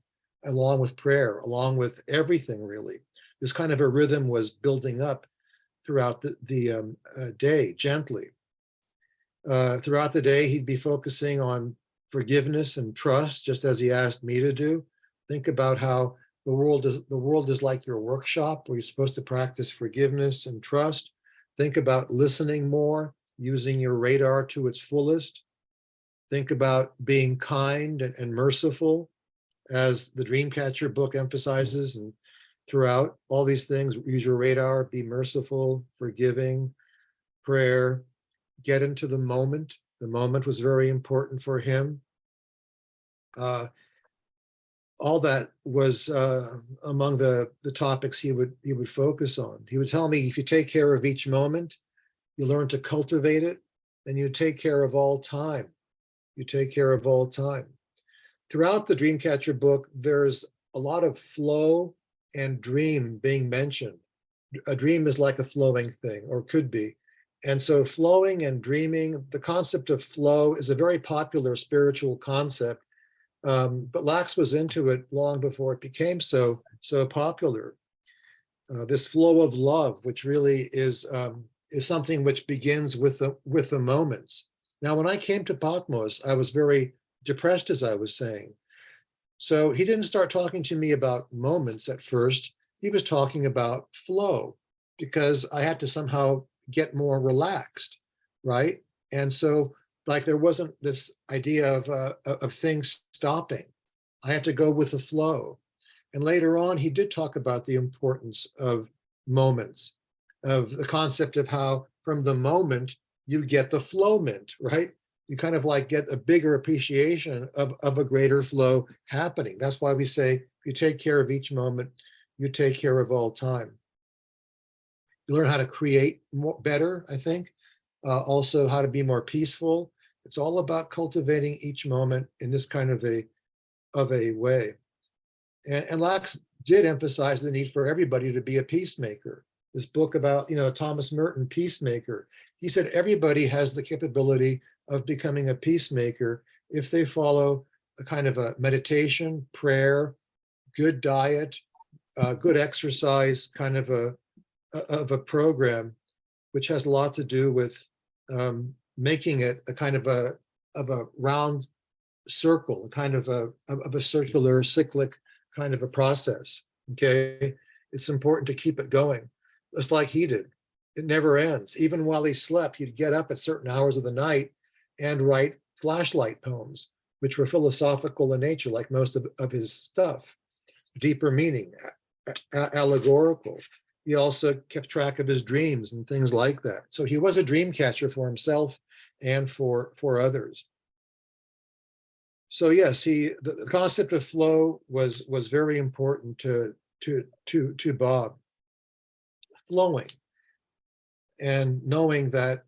along with prayer, along with everything, really. This kind of a rhythm was building up throughout the day, gently. Throughout the day, he'd be focusing on forgiveness and trust, just as he asked me to do. Think about how the world is like your workshop, where you're supposed to practice forgiveness and trust. Think about listening more, using your radar to its fullest. Think about being kind and merciful, as the Dreamcatcher book emphasizes, and throughout all these things, use your radar, be merciful, forgiving, prayer, get into the moment. The moment was very important for him. All that was among the topics he would focus on. He would tell me, if you take care of each moment, you learn to cultivate it, and you take care of all time. You take care of all time. Throughout the Dreamcatcher book, there's a lot of flow and dream being mentioned. A dream is like a flowing thing, or could be. And so flowing and dreaming, the concept of flow is a very popular spiritual concept, but Lax was into it long before it became so popular. This flow of love, which really is something which begins with the moments. Now, when I came to Patmos, I was very depressed, as I was saying. So he didn't start talking to me about moments at first. He was talking about flow, because I had to somehow get more relaxed, right? And so, like, there wasn't this idea of things stopping. I had to go with the flow. And later on, he did talk about the importance of moments, of the concept of how from the moment you get the flowment, right? You kind of like get a bigger appreciation of a greater flow happening. That's why we say, if you take care of each moment, you take care of all time. You learn how to create better, I think. Also how to be more peaceful. It's all about cultivating each moment in this kind of a way. And Lax did emphasize the need for everybody to be a peacemaker. This book about, Thomas Merton, Peacemaker, he said everybody has the capability of becoming a peacemaker if they follow a kind of a meditation, prayer, good diet, good exercise, kind of a program, which has a lot to do with making it a kind of a round circle, a kind of a circular, cyclic kind of a process. Okay, it's important to keep it going, just like he did. It never ends. Even while he slept, he'd get up at certain hours of the night and write flashlight poems, which were philosophical in nature, like most of his stuff, deeper meaning, allegorical. He also kept track of his dreams and things like that. So he was a dream catcher for himself and for others. So yes, the concept of flow was very important to Bob. Flowing and knowing that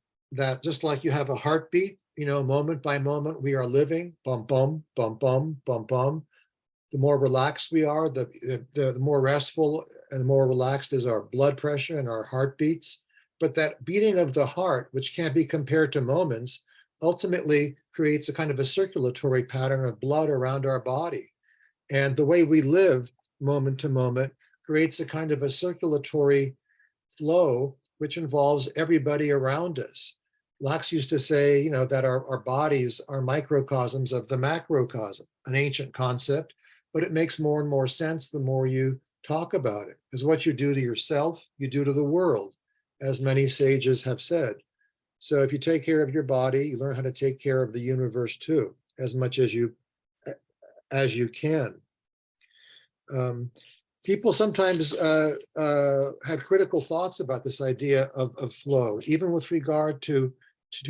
just like you have a heartbeat, moment by moment we are living, bum bum bum bum bum bum. The more relaxed we are, the more restful and the more relaxed is our blood pressure and our heartbeats. But that beating of the heart, which can't be compared to moments, ultimately creates a kind of a circulatory pattern of blood around our body. And the way we live moment to moment creates a kind of a circulatory flow, which involves everybody around us. Lax used to say, that our bodies are microcosms of the macrocosm, an ancient concept, but it makes more and more sense the more you talk about it. Because what you do to yourself, you do to the world, as many sages have said. So if you take care of your body, you learn how to take care of the universe too, as much as you can. People sometimes have critical thoughts about this idea of flow, even with regard to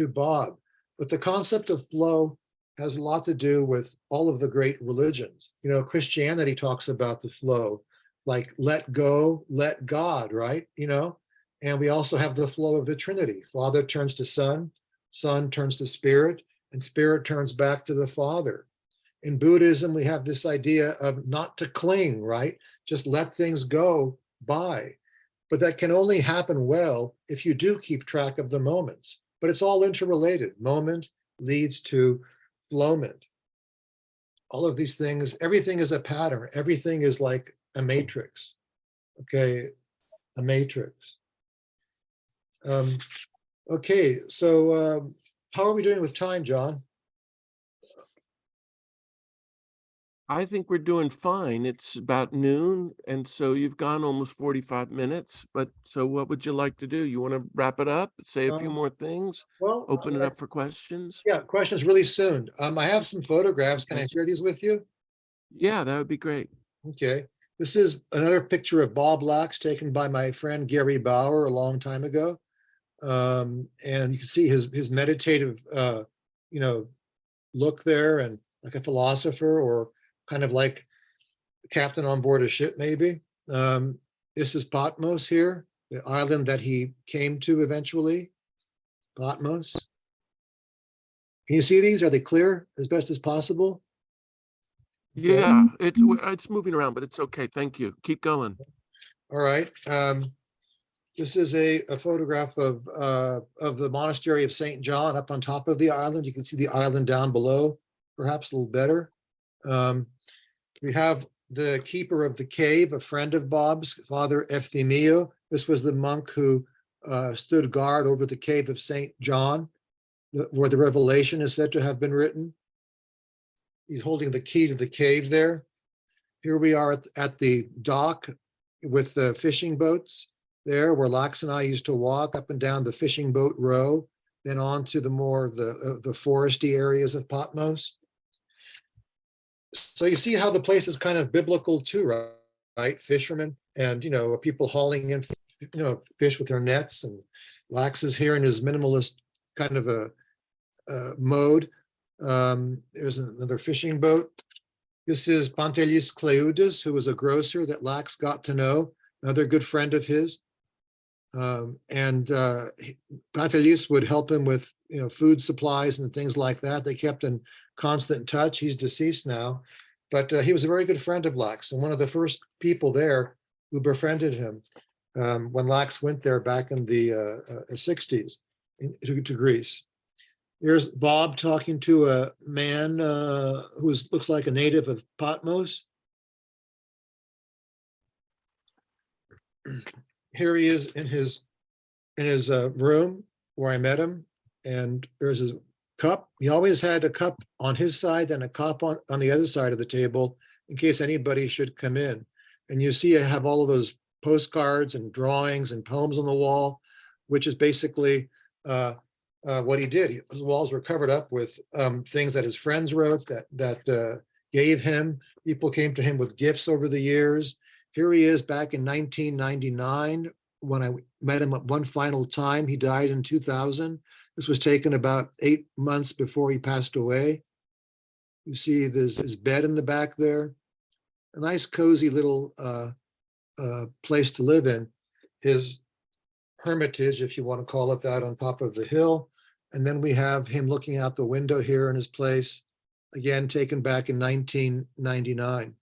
Bob. But the concept of flow has a lot to do with all of the great religions. You know, Christianity talks about the flow, like let go, let God, right? You know, and we also have the flow of the Trinity. Father turns to Son, Son turns to Spirit, and Spirit turns back to the Father. In Buddhism, we have this idea of not to cling, right? Just let things go by. But that can only happen well if you do keep track of the moments. But it's all interrelated. Moment leads to flowment. All of these things, everything is a pattern. Everything is like a matrix. Okay, a matrix. Okay, so how are we doing with time, John? I think we're doing fine. It's about noon, and so you've gone almost 45 minutes. But so what would you like to do? You want to wrap it up, say a few Um, more things, well, open it up for questions? yeah, questions really soon. I have some photographs. Can I Okay. share these with you? Yeah, that would be great. Okay. This is another picture of Bob Lax taken by my friend Gary Bauer a long time ago. And you can see his meditative, you know, look there, and like a philosopher, or kind of like a captain on board a ship, maybe. This is Patmos here, the island that he came to eventually. Patmos. Can you see these? Are they clear as best as possible? Okay. Yeah, it's moving around, but it's okay. Thank you. Keep going. All right. This is a photograph of the monastery of St. John up on top of the island. You can see the island down below, perhaps a little better. We have the keeper of the cave, a friend of Bob's, Father Ephthemio. This was the monk who stood guard over the cave of St. John, where the Revelation is said to have been written. He's holding the key to the cave there. Here we are at the dock with the fishing boats there, where Lax and I used to walk up and down the fishing boat row, then on to the more the foresty areas of Patmos. So you see how the place is kind of biblical too, right? Right? Fishermen and, you know, people hauling in, you know, fish with their nets, and Lax is here in his minimalist kind of a mode. There's another fishing boat. This is Pantelis Cleudis, who was a grocer that Lax got to know, another good friend of his. Pantelis would help him with, you know, food supplies and things like that. They kept in constant touch. He's deceased now, but he was a very good friend of Lax, and one of the first people there who befriended him when Lax went there back in the 60s to Greece. Here's Bob talking to a man who looks like a native of Patmos. Here he is in his room where I met him, and there's his cup. He always had a cup on his side and a cup on the other side of the table in case anybody should come in. And you see I have all of those postcards and drawings and poems on the wall, which is basically what he did. His walls were covered up with things that his friends wrote that gave him. People came to him with gifts over the years. Here he is back in 1999 when I met him one final time. He died in 2000. This was taken about 8 months before he passed away. You see there's his bed in the back there. A nice cozy little place to live in. His hermitage, if you want to call it that, on top of the hill. And then we have him looking out the window here in his place, again, taken back in 1999,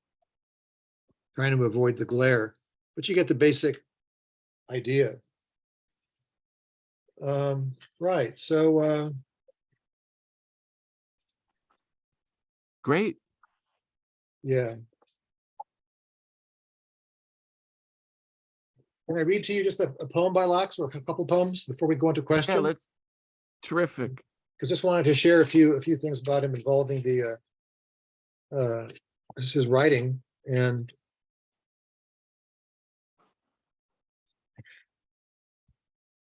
trying to avoid the glare. But you get the basic idea. Right, so Great. yeah. Can I read to you just a poem by Lax, or a couple poems before we go into Yeah, questions? terrific. Because just wanted to share a few things about him involving the his writing. And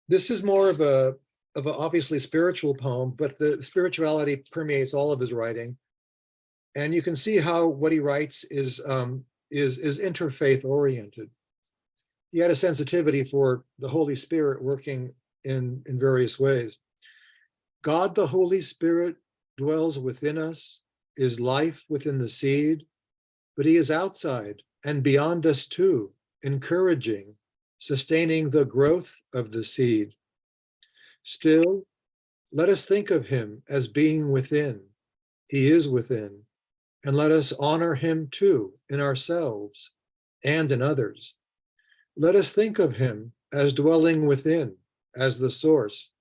this is more of a obviously spiritual poem, but the spirituality permeates all of his writing. And you can see how what he writes is interfaith oriented. He had a sensitivity for the Holy Spirit working in various ways. God, the Holy Spirit, dwells within us, is life within the seed, but he is outside and beyond us too, encouraging, sustaining the growth of the seed. Still, let us think of him as being within. He is within, and let us honor him too in ourselves and in others. Let us think of him as dwelling within, as the source,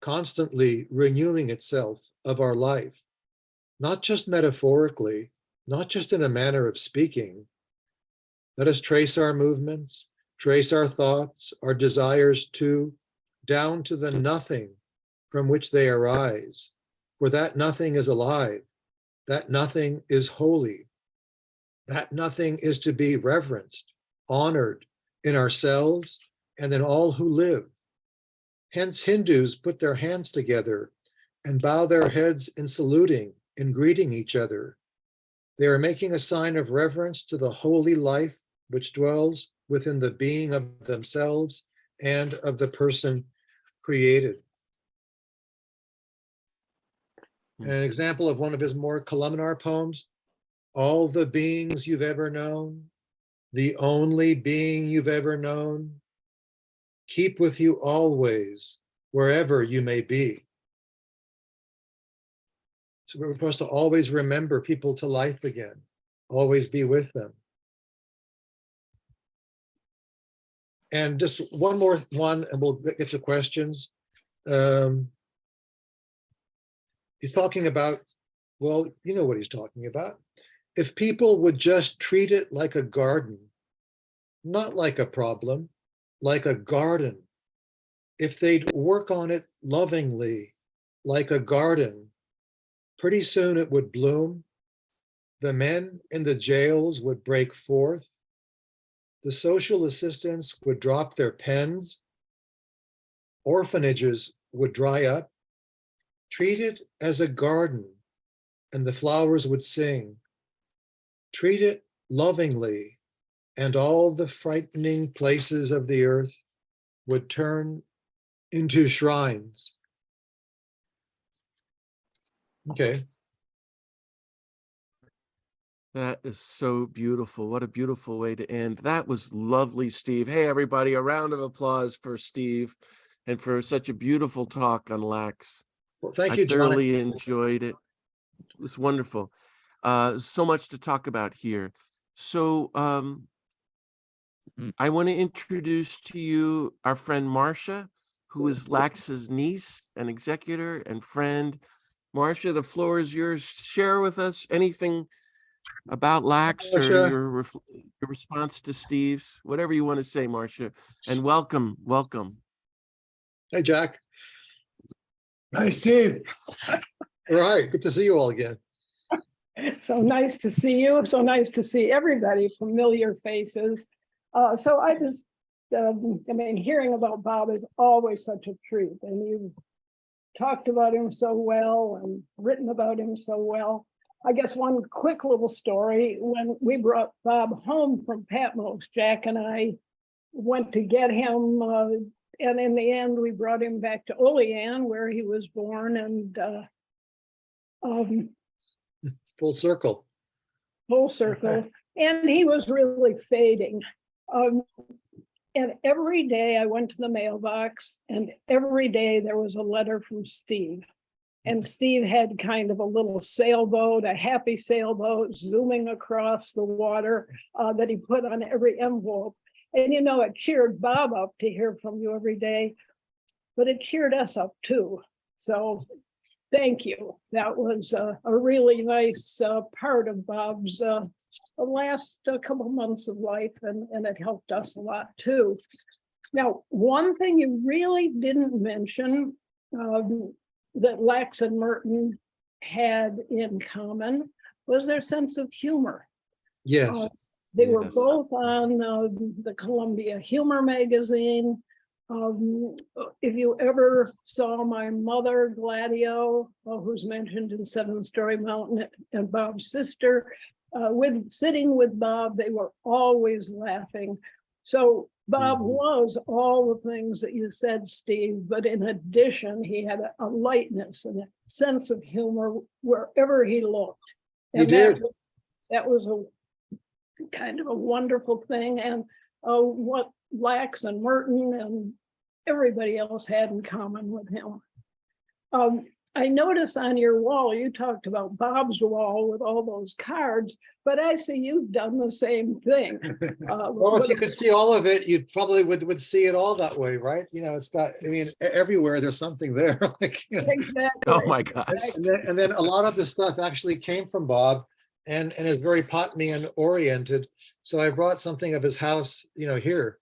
constantly renewing itself of our life, not just metaphorically, not just in a manner of speaking. Let us trace our movements, trace our thoughts, our desires too, down to the nothing from which they arise, for that nothing is alive, that nothing is holy, that nothing is to be reverenced, honored in ourselves and in all who live. Hence, Hindus put their hands together and bow their heads in saluting, in greeting each other. They are making a sign of reverence to the holy life which dwells within the being of themselves and of the person created. An example of one of his more columnar poems, all the beings you've ever known, the only being you've ever known, keep with you always, wherever you may be. So we're supposed to always remember people to life again, always be with them. And just one more one, and we'll get to questions. He's talking about, well, you know what he's talking about. If people would just treat it like a garden, not like a problem, like a garden. If they'd work on it lovingly, like a garden, pretty soon it would bloom. The men in the jails would break forth. The social assistants would drop their pens. Orphanages would dry up. Treat it as a garden, and the flowers would sing. Treat it lovingly, and all the frightening places of the earth would turn into shrines. Okay. That is so beautiful. What a beautiful way to end. That was lovely, Steve. Hey, everybody, a round of applause for Steve and for such a beautiful talk on Lax. Well, thank I you, John. thoroughly enjoyed it. It was wonderful. So much to talk about here. So I want to introduce to you our friend Marcia, who is Lax's niece and executor and friend. Marcia, the floor is yours. Share with us anything about Lax or Marcia. your response to Steve's, whatever you want to say, Marcia. And welcome. Hey, Jack. Hi, Steve. All right, good to see you all again. So nice to see you. So nice to see everybody, familiar faces. So I just, hearing about Bob is always such a treat. And you've talked about him so well and written about him so well. I guess one quick little story, when we brought Bob home from Patmos, Jack and I went to get him, and in the end, we brought him back to Olean, where he was born, and Full circle. full circle, and he was really fading. And every day I went to the mailbox, and every day there was a letter from Steve. And Steve had kind of a little sailboat, a happy sailboat, zooming across the water that he put on every envelope. And it cheered Bob up to hear from you every day, but it cheered us up too. So thank you. That was a really nice part of Bob's last couple months of life, and it helped us a lot too. Now, one thing you really didn't mention that Lax and Merton had in common was their sense of humor. Yes. They were both on the Columbia Humor magazine. If you ever saw my mother, Gladio, who's mentioned in Seven Story Mountain, and Bob's sister, sitting with Bob, they were always laughing. So Bob Mhm. was all the things that you said, Steve, but in addition, he had a lightness and a sense of humor wherever he looked. He And did. that was a kind of a wonderful thing. And what Lax and Merton and everybody else had in common with him. I notice on your wall, you talked about Bob's wall with all those cards, but I see you've done the same thing. Well, if you could see all of it, you probably would see it all that way, right? You know, it's got, I mean, everywhere there's something there. Like, you know. Exactly. Oh my gosh. And then a lot of the stuff actually came from Bob and is very Potmian oriented. So I brought something of his house, you know, here.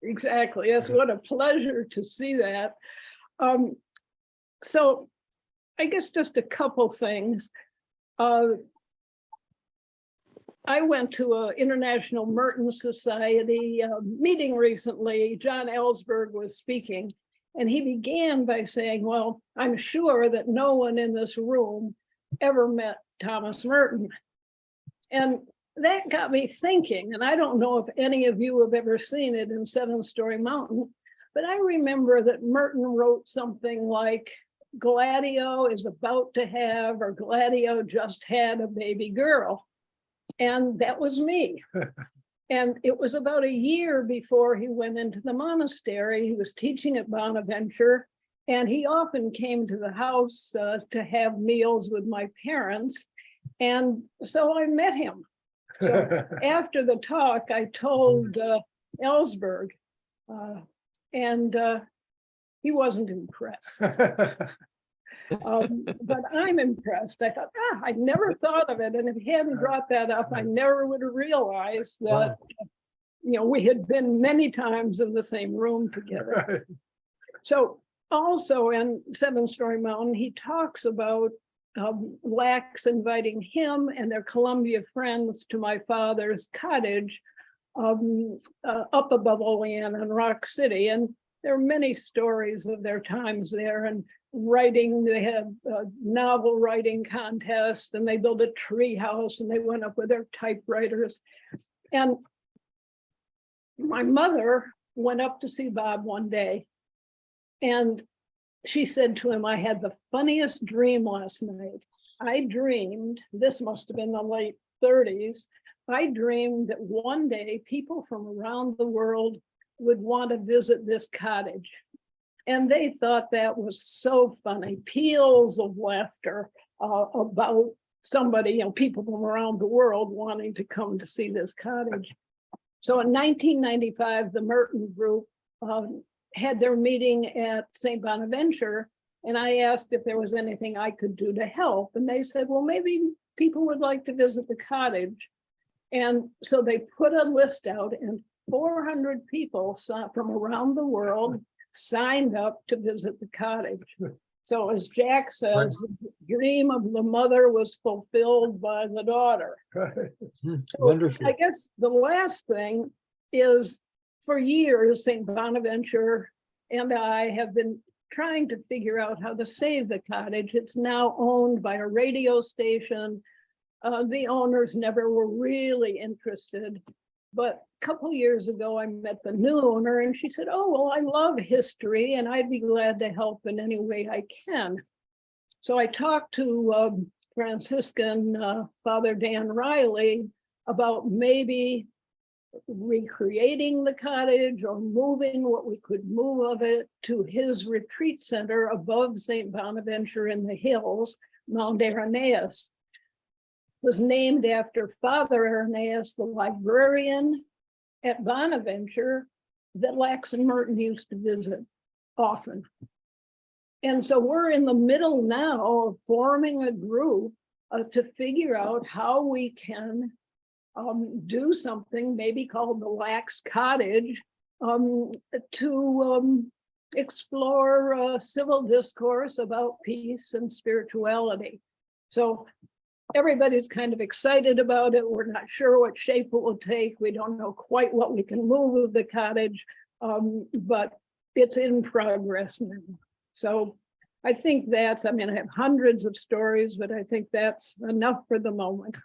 Exactly. Yes, what a pleasure to see that. So I guess just a couple things. I went to an International Merton Society meeting recently. John Ellsberg was speaking, and he began by saying, well, I'm sure that no one in this room ever met Thomas Merton. And that got me thinking, and I don't know if any of you have ever seen it in Seven Story Mountain, but I remember that Merton wrote something like, Gladio is about to have, or Gladio just had a baby girl. And that was me. And it was about a year before he went into the monastery. He was teaching at Bonaventure, and he often came to the house to have meals with my parents. And so I met him. So after the talk, I told Ellsberg, and he wasn't impressed. But I'm impressed. I thought, I never thought of it. And if he hadn't brought that up, I never would have realized that, you know, we had been many times in the same room together. So also in Seven Story Mountain, he talks about Lax inviting him and their Columbia friends to my father's cottage up above Olean in Rock City. And there are many stories of their times there and writing. They had a novel writing contest, and they built a tree house, and they went up with their typewriters. And my mother went up to see Bob one day, and she said to him, I had the funniest dream last night. I dreamed, this must have been the late 30s, I dreamed that one day people from around the world would want to visit this cottage. And they thought that was so funny, peals of laughter about somebody, you know, people from around the world wanting to come to see this cottage. So in 1995, the Merton group had their meeting at St. Bonaventure, and I asked if there was anything I could do to help. And they said, well, maybe people would like to visit the cottage. And so they put a list out, and 400 people from around the world signed up to visit the cottage. So as Jack says, the dream of the mother was fulfilled by the daughter. So Wonderful. I guess the last thing is, for years, St. Bonaventure and I have been trying to figure out how to save the cottage. It's now owned by a radio station. The owners never were really interested. But a couple years ago, I met the new owner, and she said, oh, well, I love history, and I'd be glad to help in any way I can. So I talked to Franciscan Father Dan Riley about maybe recreating the cottage or moving what we could move of it to his retreat center above St. Bonaventure in the hills, Mount Irenaeus. Was named after Father Irenaeus, the librarian at Bonaventure that Lax and Merton used to visit often. And so we're in the middle now of forming a group to figure out how we can do something maybe called the Lax Cottage to explore civil discourse about peace and spirituality. So everybody's kind of excited about it. We're not sure what shape it will take. We don't know quite what we can move with the cottage, but it's in progress now. So I think that's, I mean, I have hundreds of stories, but I think that's enough for the moment.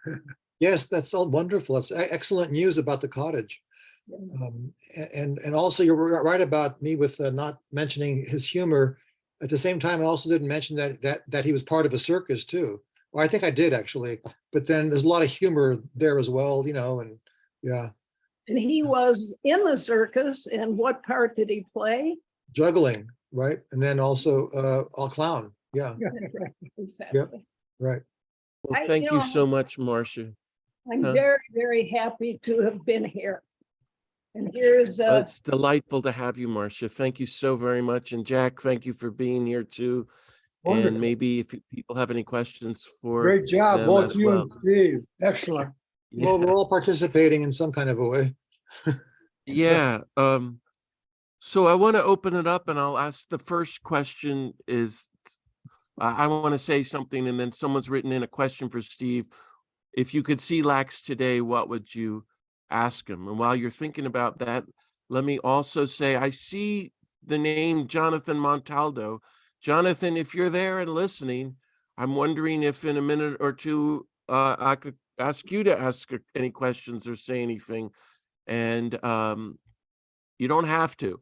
Yes, that's all wonderful. It's excellent news about the cottage. And also you're right about me with not mentioning his humor. At the same time, I also didn't mention that he was part of a circus too. Well, I think I did actually, but then there's a lot of humor there as well, and yeah, And he was in the circus, and what part did he play? juggling, right? And then also a clown. Yeah, Exactly. right. Well, I, thank you so much, Marcia. I'm Huh? very, very happy to have been here. And here's It's delightful to have you, Marcia. Thank you so very much. And Jack, thank you for being here too. And Wonderful. maybe if people have any questions for Great job, them both as you well. and Steve. Excellent. Well, we're all participating in some kind of a way. Yeah. So I want to open it up and I'll ask the first question is, I want to say something and then someone's written in a question for Steve. If you could see Lax today, what would you ask him? And while you're thinking about that, let me also say, I see the name Jonathan Montaldo. Jonathan, if you're there and listening, I'm wondering if in a minute or two, I could ask you to ask any questions or say anything. And you don't have to.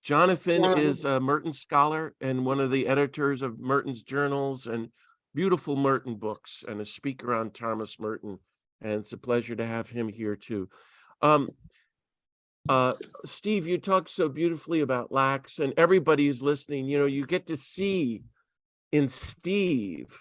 Jonathan is a Merton scholar and one of the editors of Merton's journals and beautiful Merton books and a speaker on Thomas Merton. And it's a pleasure to have him here too. Steve, you talked so beautifully about Lax and everybody who's listening, you get to see in Steve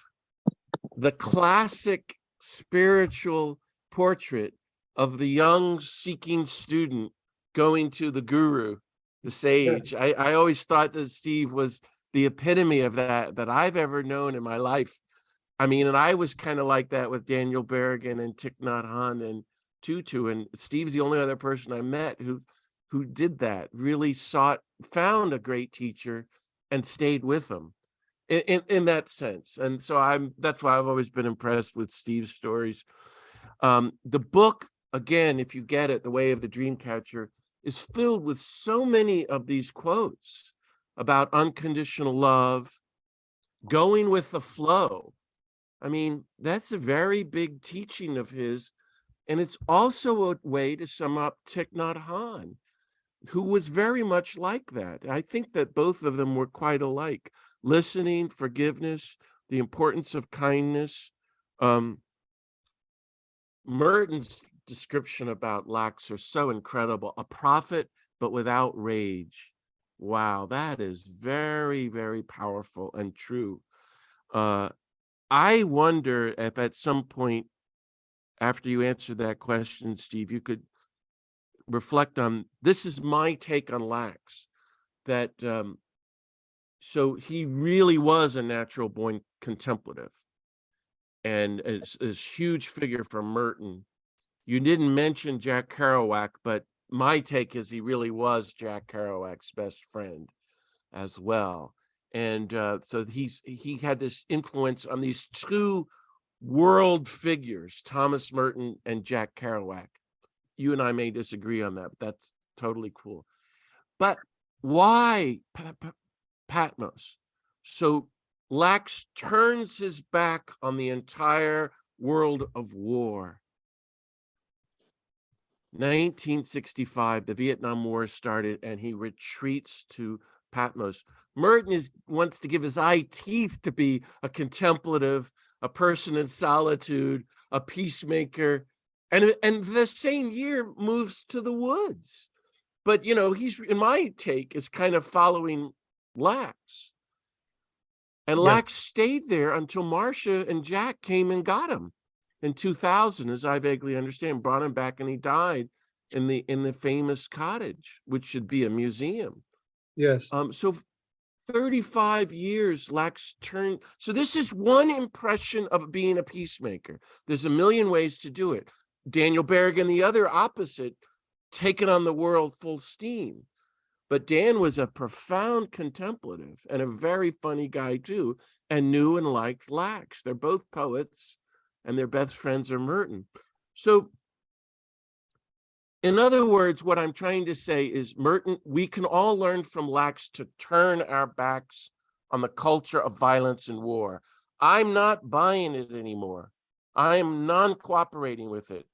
the classic spiritual portrait of the young seeking student going to the guru, the sage. I always thought that Steve was the epitome of that I've ever known in my life. I mean, and I was kind of like that with Daniel Berrigan and Thich Nhat Hanh and Tutu, and Steve's the only other person I met who did that, really found a great teacher and stayed with him in that sense. And so that's why I've always been impressed with Steve's stories. The book, again, if you get it, The Way of the Dreamcatcher, is filled with so many of these quotes about unconditional love, going with the flow. I mean, that's a very big teaching of his. And it's also a way to sum up Thich Nhat Hanh, who was very much like that. I think that both of them were quite alike. Listening, forgiveness, the importance of kindness. Merton's description about Lax are so incredible. A prophet, but without rage. Wow, that is very, very powerful and true. I wonder if at some point, after you answer that question, Steve, you could reflect on, this is my take on Lax, that so he really was a natural born contemplative and is a huge figure for Merton. You didn't mention Jack Kerouac, but my take is he really was Jack Kerouac's best friend as well. And so he had this influence on these two world figures, Thomas Merton and Jack Kerouac. You and I may disagree on that, but that's totally cool. But why Patmos? So Lax turns his back on the entire world of war. 1965, the Vietnam War started, and he retreats to Patmos. Merton wants to give his eye teeth to be a contemplative, a person in solitude, a peacemaker, and the same year moves to the woods. But he's, in my take, is kind of following Lax. And Lax stayed there until Marcia and Jack came and got him in 2000, as I vaguely understand, brought him back, and he died in the famous cottage, which should be a museum. Yes. So 35 years, Lax turned. So this is one impression of being a peacemaker. There's a million ways to do it. Daniel Berrigan, the other opposite, taking on the world full steam. But Dan was a profound contemplative and a very funny guy too, and knew and liked Lax. They're both poets, and their best friends are Merton. So in other words, what I'm trying to say is, Merton, we can all learn from Lax to turn our backs on the culture of violence and war. I'm not buying it anymore. I'm non-cooperating with it.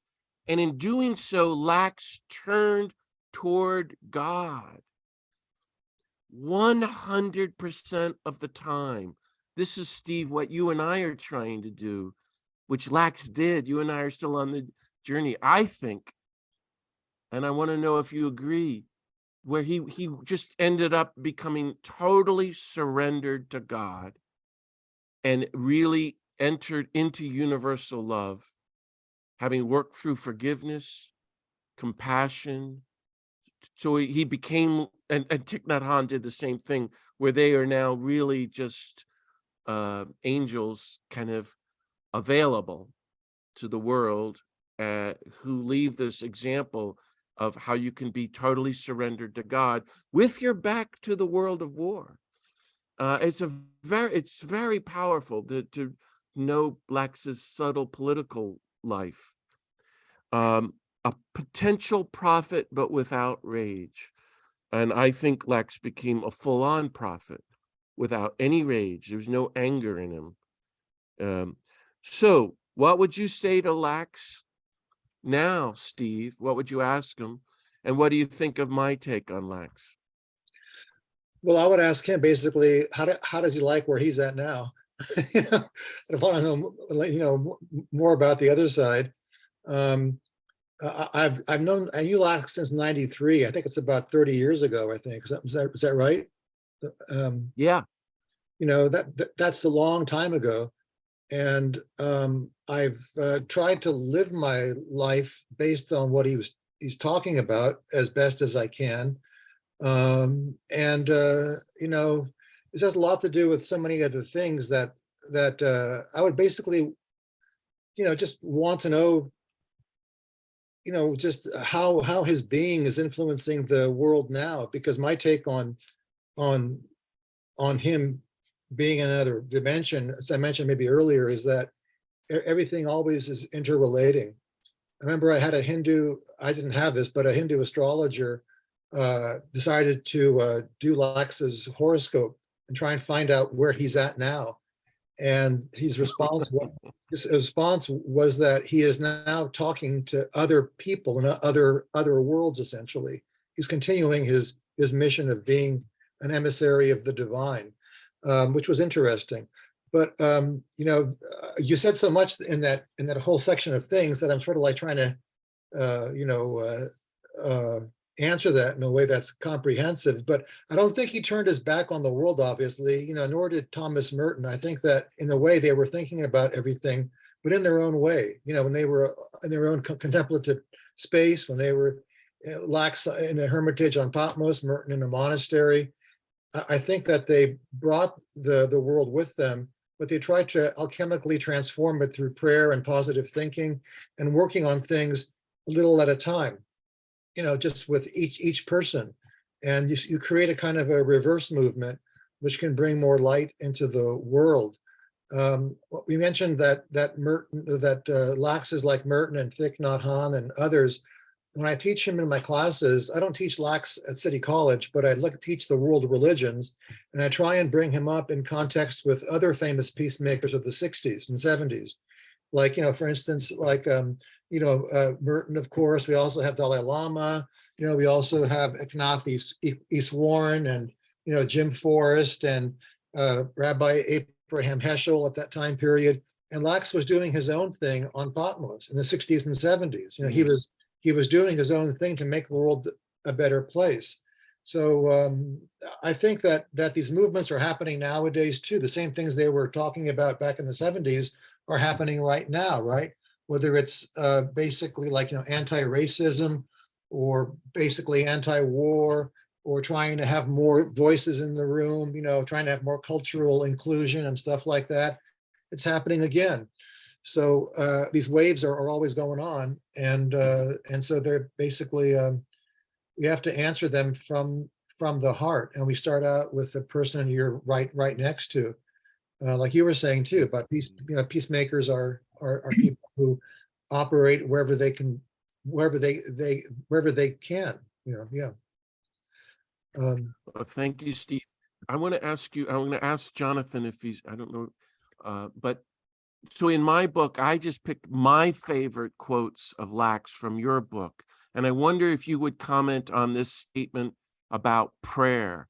And in doing so, Lax turned toward God 100% of the time. This is, Steve, what you and I are trying to do, which Lax did. You and I are still on the journey, I think. And I want to know if you agree, where he just ended up becoming totally surrendered to God and really entered into universal love, having worked through forgiveness, compassion. So he became, and Thich Nhat Hanh did the same thing, where they are now really just angels kind of available to the world, who leave this example of how you can be totally surrendered to God with your back to the world of war. It's very powerful to know Lax's subtle political life. A potential prophet, but without rage. And I think Lax became a full-on prophet without any rage. There's no anger in him. So what would you say to Lax now, Steve? What would you ask him? And what do you think of my take on Lax? Well, I would ask him basically, how does he like where he's at now? You know, I want to know, you know, more about the other side. I've known you Lax since '93. I think it's about 30 years ago. I think is that right? Yeah. You know, that's a long time ago, and I've tried to live my life based on what he's talking about as best as I can. And you know, it has a lot to do with so many other things that I would basically, you know, just want to know, you know, just how his being is influencing the world now, because my take on him being in another dimension, as I mentioned maybe earlier, is that everything always is interrelating. I remember I had a Hindu, I didn't have this, but a Hindu astrologer decided to do Lax's horoscope and try and find out where he's at now. And his response was that he is now talking to other people in other worlds, essentially. He's continuing his mission of being an emissary of the divine, which was interesting. But you know, you said so much in that whole section of things that I'm sort of like trying to you know, answer that in a way that's comprehensive. But I don't think he turned his back on the world, obviously, you know, nor did Thomas Merton. I think that in a way they were thinking about everything, but in their own way, you know, when they were in their own contemplative space, when they were Lax in a hermitage on Patmos, Merton in a monastery. I think that they brought the world with them, but they tried to alchemically transform it through prayer and positive thinking and working on things a little at a time, you know, just with each person. And you create a kind of a reverse movement, which can bring more light into the world. We mentioned that Merton, Lax is like Merton and Thich Nhat Hanh and others. When I teach him in my classes, I don't teach Lax at City College, but I teach the world religions, and I try and bring him up in context with other famous peacemakers of the 60s and 70s. Like, you know, for instance, like, you know, Merton, of course. We also have Dalai Lama. You know, we also have Eknath Easwaran and, you know, Jim Forrest and Rabbi Abraham Heschel at that time period. And Lax was doing his own thing on Patmos in the 60s and 70s. You know, he was doing his own thing to make the world a better place. So I think that these movements are happening nowadays too. The same things they were talking about back in the 70s are happening right now, right? Whether it's basically like, you know, anti-racism or basically anti-war, or trying to have more voices in the room, you know, trying to have more cultural inclusion and stuff like that. It's happening again. So these waves are always going on, and so they're basically we have to answer them from the heart, and we start out with the person you're right next to, like you were saying too. But peacemakers are people who operate wherever they can, wherever they can. You know, yeah. Thank you, Steve. I want to ask you. I want to ask Jonathan if he's. I don't know, but So in my book, I just picked my favorite quotes of Lax from your book. And I wonder if you would comment on this statement about prayer.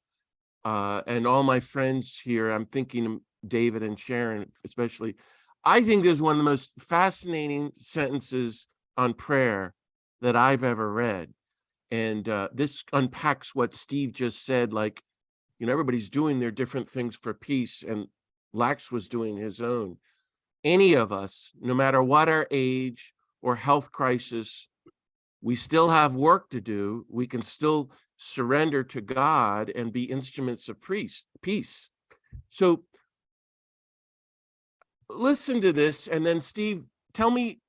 And all my friends here, I'm thinking of David and Sharon especially. I think this is one of the most fascinating sentences on prayer that I've ever read. And this unpacks what Steve just said, like, everybody's doing their different things for peace, and Lax was doing his own. Any of us, no matter what our age or health crisis, we still have work to do. We can still surrender to God and be instruments of peace. So listen to this, and then Steve, tell me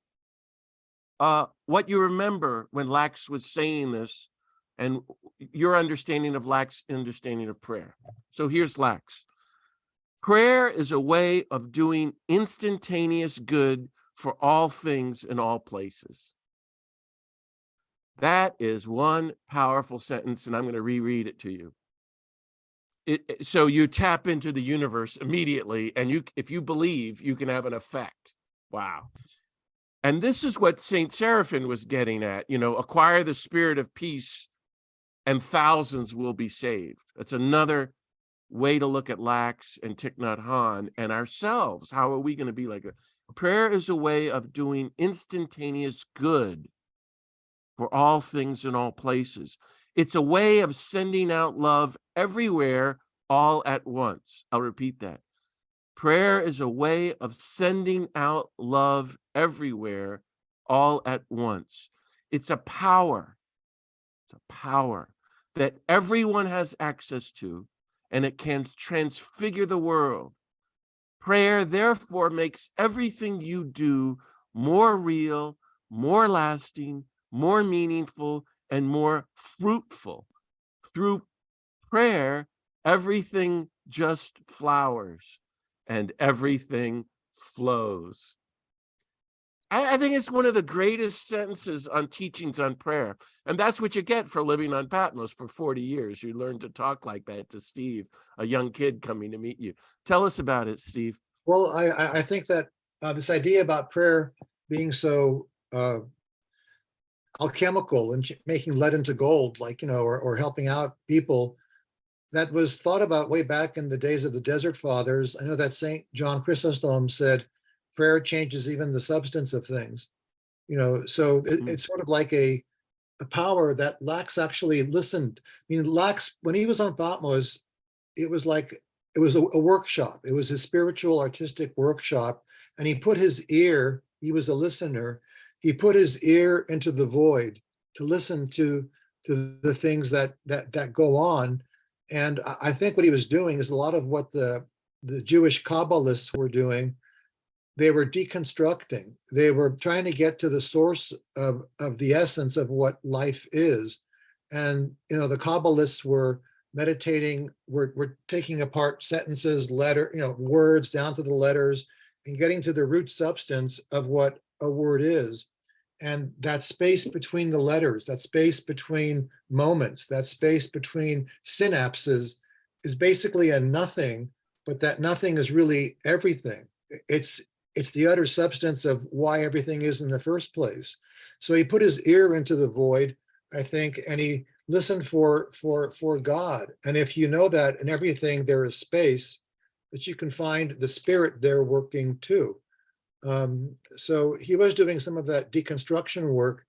what you remember when Lax was saying this and your understanding of Lax's understanding of prayer. So here's Lax. Prayer is a way of doing instantaneous good for all things in all places. That is one powerful sentence, and I'm going to reread it to you. So you tap into the universe immediately, and if you believe, you can have an effect. Wow. And this is what Saint Seraphim was getting at, acquire the spirit of peace and thousands will be saved. That's another way to look at Lax and Thich Nhat Hanh and ourselves. How are we going to be like that? Prayer is a way of doing instantaneous good for all things in all places. It's a way of sending out love everywhere, all at once. I'll repeat that. Prayer is a way of sending out love everywhere, all at once. It's a power. It's a power that everyone has access to, and it can transfigure the world. Prayer, therefore, makes everything you do more real, more lasting, more meaningful, and more fruitful. Through prayer, everything just flowers and everything flows. I think it's one of the greatest sentences on teachings on prayer. And that's what you get for living on Patmos for 40 years. You learn to talk like that to Steve, a young kid coming to meet you. Tell us about it, Steve. Well, I think that this idea about prayer being so alchemical and making lead into gold, or helping out people, that was thought about way back in the days of the Desert Fathers. I know that St. John Chrysostom said, prayer changes even the substance of things. So it's sort of like a power that Lax actually listened. I mean, Lax, when he was on Patmos, it was a workshop. It was his spiritual artistic workshop. And he put his ear, he was a listener, he put his ear into the void to listen to the things that go on. And I think what he was doing is a lot of what the Jewish Kabbalists were doing. They were deconstructing. They were trying to get to the source of the essence of what life is. And, the Kabbalists were meditating, we're taking apart sentences, words down to the letters and getting to the root substance of what a word is. And that space between the letters, that space between moments, that space between synapses is basically a nothing, but that nothing is really everything. It's the utter substance of why everything is in the first place. So he put his ear into the void, I think, and he listened for God. And if you know that in everything there is space, that you can find the spirit there working too. So he was doing some of that deconstruction work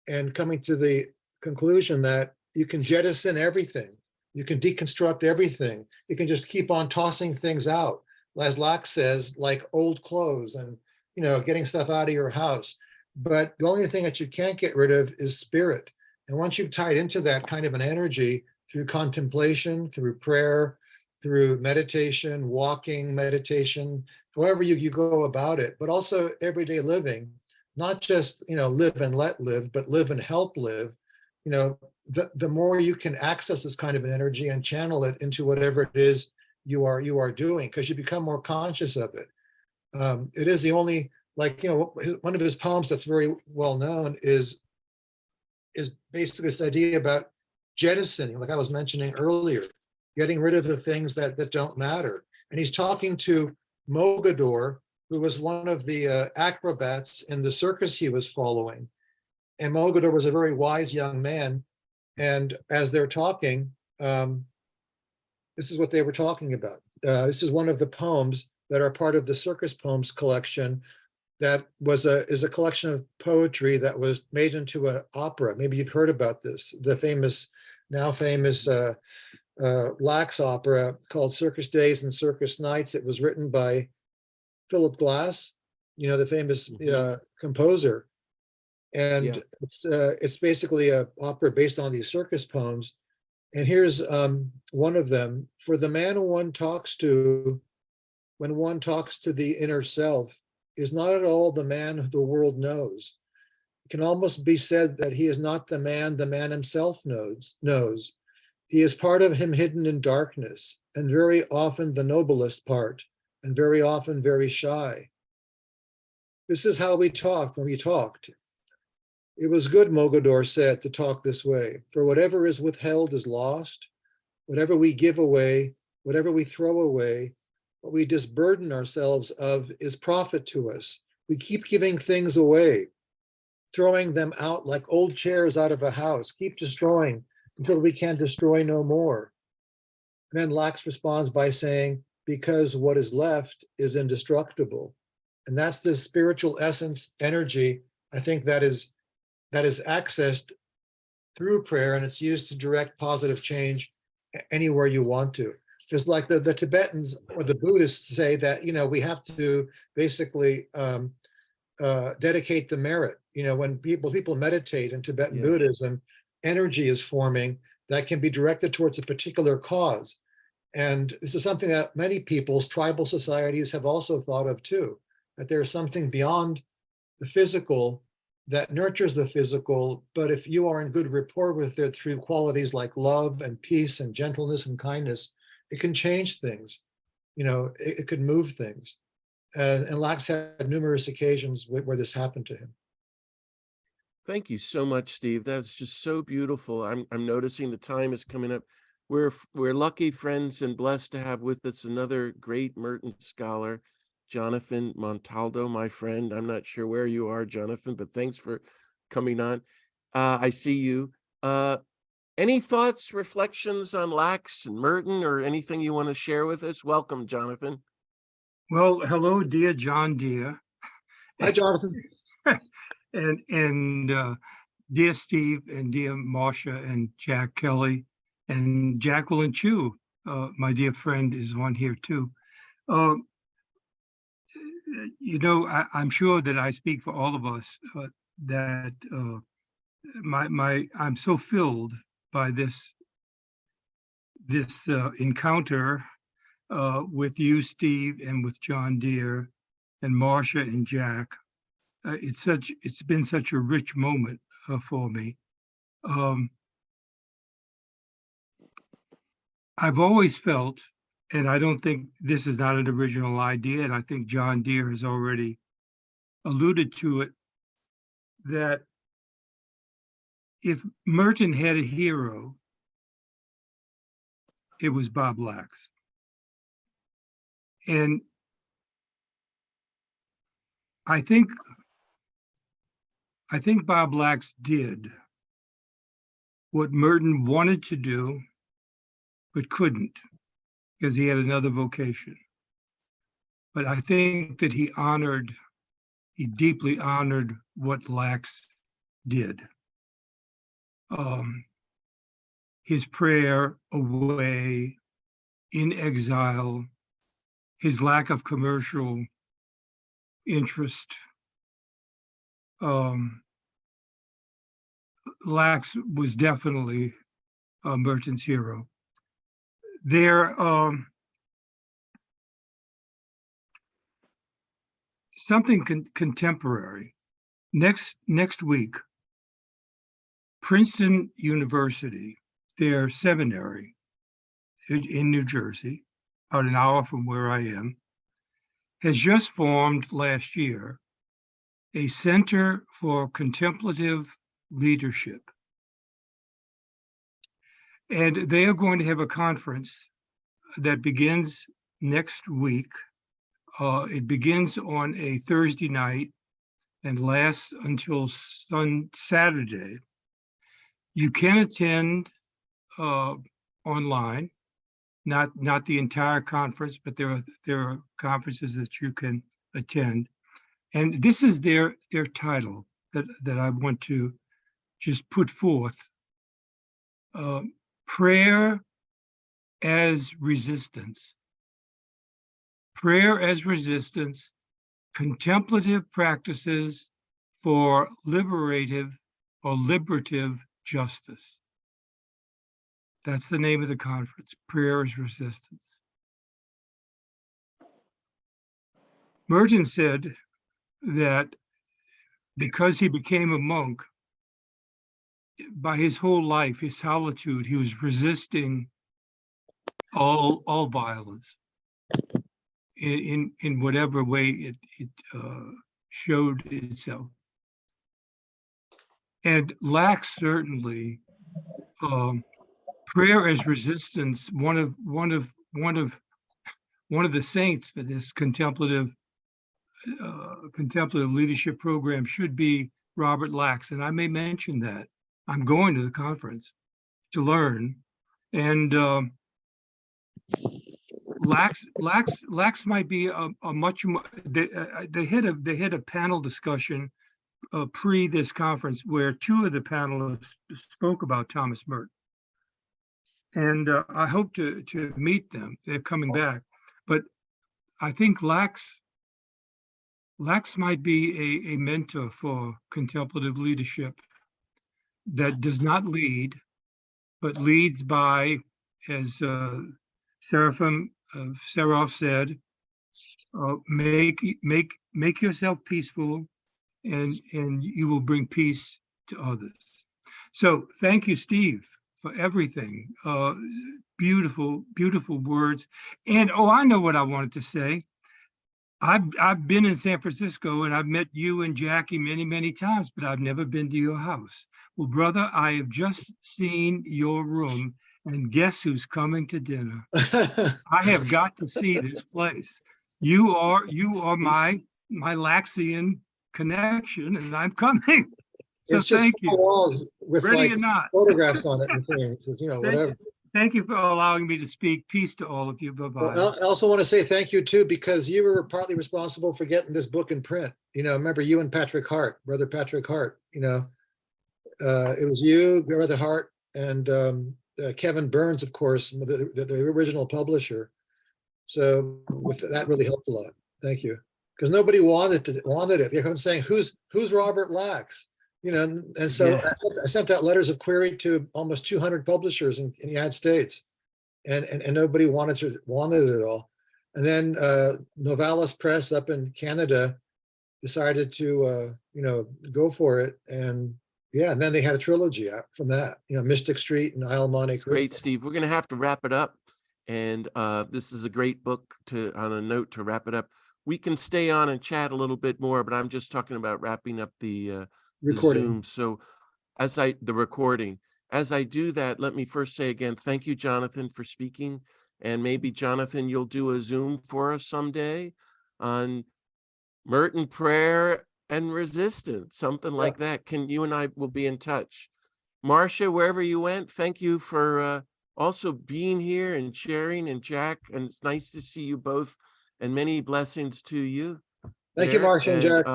and coming to the conclusion that you can jettison everything. You can deconstruct everything. You can just keep on tossing things out. As Lax says, like old clothes and, getting stuff out of your house. But the only thing that you can't get rid of is spirit. And once you've tied into that kind of an energy through contemplation, through prayer, through meditation, walking meditation, however you go about it, but also everyday living, not just, live and let live, but live and help live, the more you can access this kind of an energy and channel it into whatever it is you are doing, because you become more conscious of it. It is the only, one of his poems that's very well known is basically this idea about jettisoning, like I was mentioning earlier, getting rid of the things that don't matter. And he's talking to Mogador, who was one of the acrobats in the circus he was following. And Mogador was a very wise young man. And as they're talking, this is what they were talking about. This is one of the poems that are part of the circus poems collection that is a collection of poetry that was made into an opera. Maybe you've heard about this, the now famous Lax opera called Circus Days and Circus Nights. It was written by Philip Glass, the famous composer. And it's basically an opera based on these circus poems. And here's one of them. For the man who one talks to, when one talks to the inner self, is not at all the man the world knows. It can almost be said that he is not the man himself knows. He is part of him hidden in darkness, and very often the noblest part, and very often very shy. This is how we talked when we talked. It was good, Mogador said, to talk this way, for whatever is withheld is lost. Whatever we give away, whatever we throw away, what we disburden ourselves of is profit to us. We keep giving things away, throwing them out like old chairs out of a house, keep destroying until we can destroy no more. And then Lax responds by saying, because what is left is indestructible. And that's the spiritual essence, energy, I think that is accessed through prayer, and it's used to direct positive change anywhere you want to. Just like the Tibetans or the Buddhists say that, we have to basically dedicate the merit. When people meditate in Tibetan Buddhism, energy is forming that can be directed towards a particular cause. And this is something that many people's tribal societies have also thought of too, that there's something beyond the physical that nurtures the physical, but if you are in good rapport with it through qualities like love and peace and gentleness and kindness, it can change things. It could move things. And Lax had numerous occasions where this happened to him. Thank you so much, Steve. That's just so beautiful. I'm noticing the time is coming up. We're lucky friends and blessed to have with us another great Merton scholar, Jonathan Montaldo, my friend. I'm not sure where you are, Jonathan, but thanks for coming on. I see you. Any thoughts, reflections on Lax and Merton, or anything you want to share with us? Welcome, Jonathan. Well, hello, dear John Deere. Hi, Jonathan. and dear Steve and dear Marcia and Jack Kelly and Jacqueline Chu, my dear friend, is on here too. I'm sure that I speak for all of us that I'm so filled by this encounter with you, Steve, and with John Deere and Marcia and Jack. It's been such a rich moment for me. I've always felt, and I don't think this is not an original idea, and I think John Deere has already alluded to it, that if Merton had a hero, it was Bob Lax. And I think Bob Lax did what Merton wanted to do, but couldn't, because he had another vocation. But I think that he deeply honored what Lax did. His prayer away, in exile, his lack of commercial interest. Lax was definitely Merton's hero. Something contemporary. Next week, Princeton University, their seminary in New Jersey, about an hour from where I am, has just formed last year a Center for Contemplative Leadership. And they are going to have a conference that begins next week It begins on a Thursday night and lasts until Saturday. You can attend online, not the entire conference, but there are conferences that you can attend. And this is their title that I want to just put forth. Prayer as resistance. Prayer as resistance, contemplative practices for liberative or liberative justice. That's the name of the conference, Prayer as Resistance. Merton said that because he became a monk, by his whole life, his solitude, he was resisting all violence in whatever way it showed itself. And Lax certainly, prayer as resistance. One of the saints for this contemplative leadership program should be Robert Lax, and I may mention that. I'm going to the conference to learn, and Lax might be a much more. They had a panel discussion pre this conference where two of the panelists spoke about Thomas Merton, and I hope to meet them. They're coming back, but I think Lax might be a mentor for contemplative leadership that does not lead, but leads by, as Seraphim Seraph said, make yourself peaceful, and you will bring peace to others. So thank you, Steve, for everything. Beautiful, beautiful words. And I know what I wanted to say. I've been in San Francisco and I've met you and Jackie many, many times, but I've never been to your house. Well, brother, I have just seen your room, and guess who's coming to dinner? I have got to see this place. You are my Laxian connection, and I'm coming. So It's just thank four you. walls with Ready like or not. photographs on it and things. You know, whatever. Thank you for allowing me to speak. Peace to all of you. Bye-bye. Well, I also want to say thank you too, because you were partly responsible for getting this book in print. You know, remember you and Patrick Hart, brother Patrick Hart, you know, it was you, brother Hart, and Kevin Burns, of course, the original publisher. So with that really helped a lot. Thank you. Because nobody wanted it. They're saying, who's Robert Lax? You know, and so Yeah. I sent out letters of query to almost 200 publishers in the United States, and nobody wanted it all. And then Novalis Press up in Canada decided to you know, go for it, and yeah, and then they had a trilogy out from that. You know, Mystic Street and Isle Monte It's great, Steve. We're going to have to wrap it up. And this is a great book on a note to wrap it up. We can stay on and chat a little bit more, but I'm just talking about wrapping up the recording. Zoom. So the recording, as I do that, let me first say again, thank you, Jonathan, for speaking. And maybe, Jonathan, you'll do a Zoom for us someday on Merton prayer and resistance, something like that. You and I will be in touch. Marcia, wherever you went, thank you for also being here and sharing, and Jack, and it's nice to see you both, and many blessings to you. Thank you, Marcia and Jack.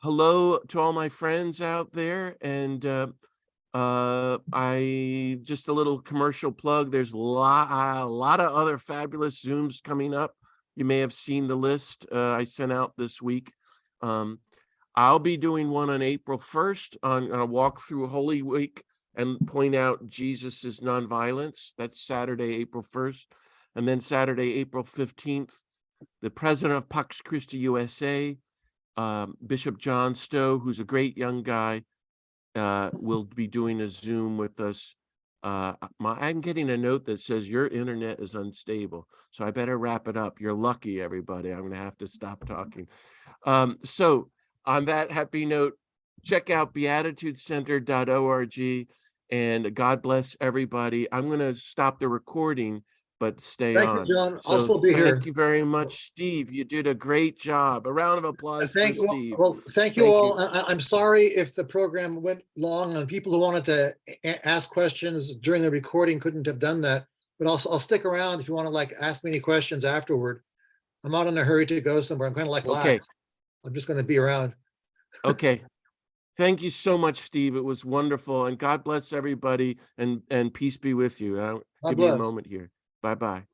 Hello to all my friends out there, and I just a little commercial plug. There's a lot of other fabulous Zooms coming up. You may have seen the list I sent out this week. I'll be doing one on April 1st on a walk through Holy Week and point out Jesus's nonviolence. That's Saturday, April 1st. And then Saturday, April 15th, the president of Pax Christi USA, Bishop John Stowe, who's a great young guy, will be doing a Zoom with us. I'm getting a note that says your internet is unstable, so I better wrap it up. You're lucky, everybody. I'm going to have to stop talking. So on that happy note, check out beatitudecenter.org, and God bless everybody. I'm going to stop the recording but stay Thank you, on. John. I'll So still be here. thank you very much, Steve. You did a great job. A round of applause for Thank Steve. thank you Thank all. you. I'm sorry if the program went long and people who wanted to ask questions during the recording couldn't have done that. But I'll stick around if you want to like ask me any questions afterward. I'm not in a hurry to go somewhere. I'm kind of like Okay. Lax. I'm just going to be around. Okay. Thank you so much, Steve. It was wonderful. And God bless everybody and peace be with you. I'll God give you a bless. moment here. Bye-bye.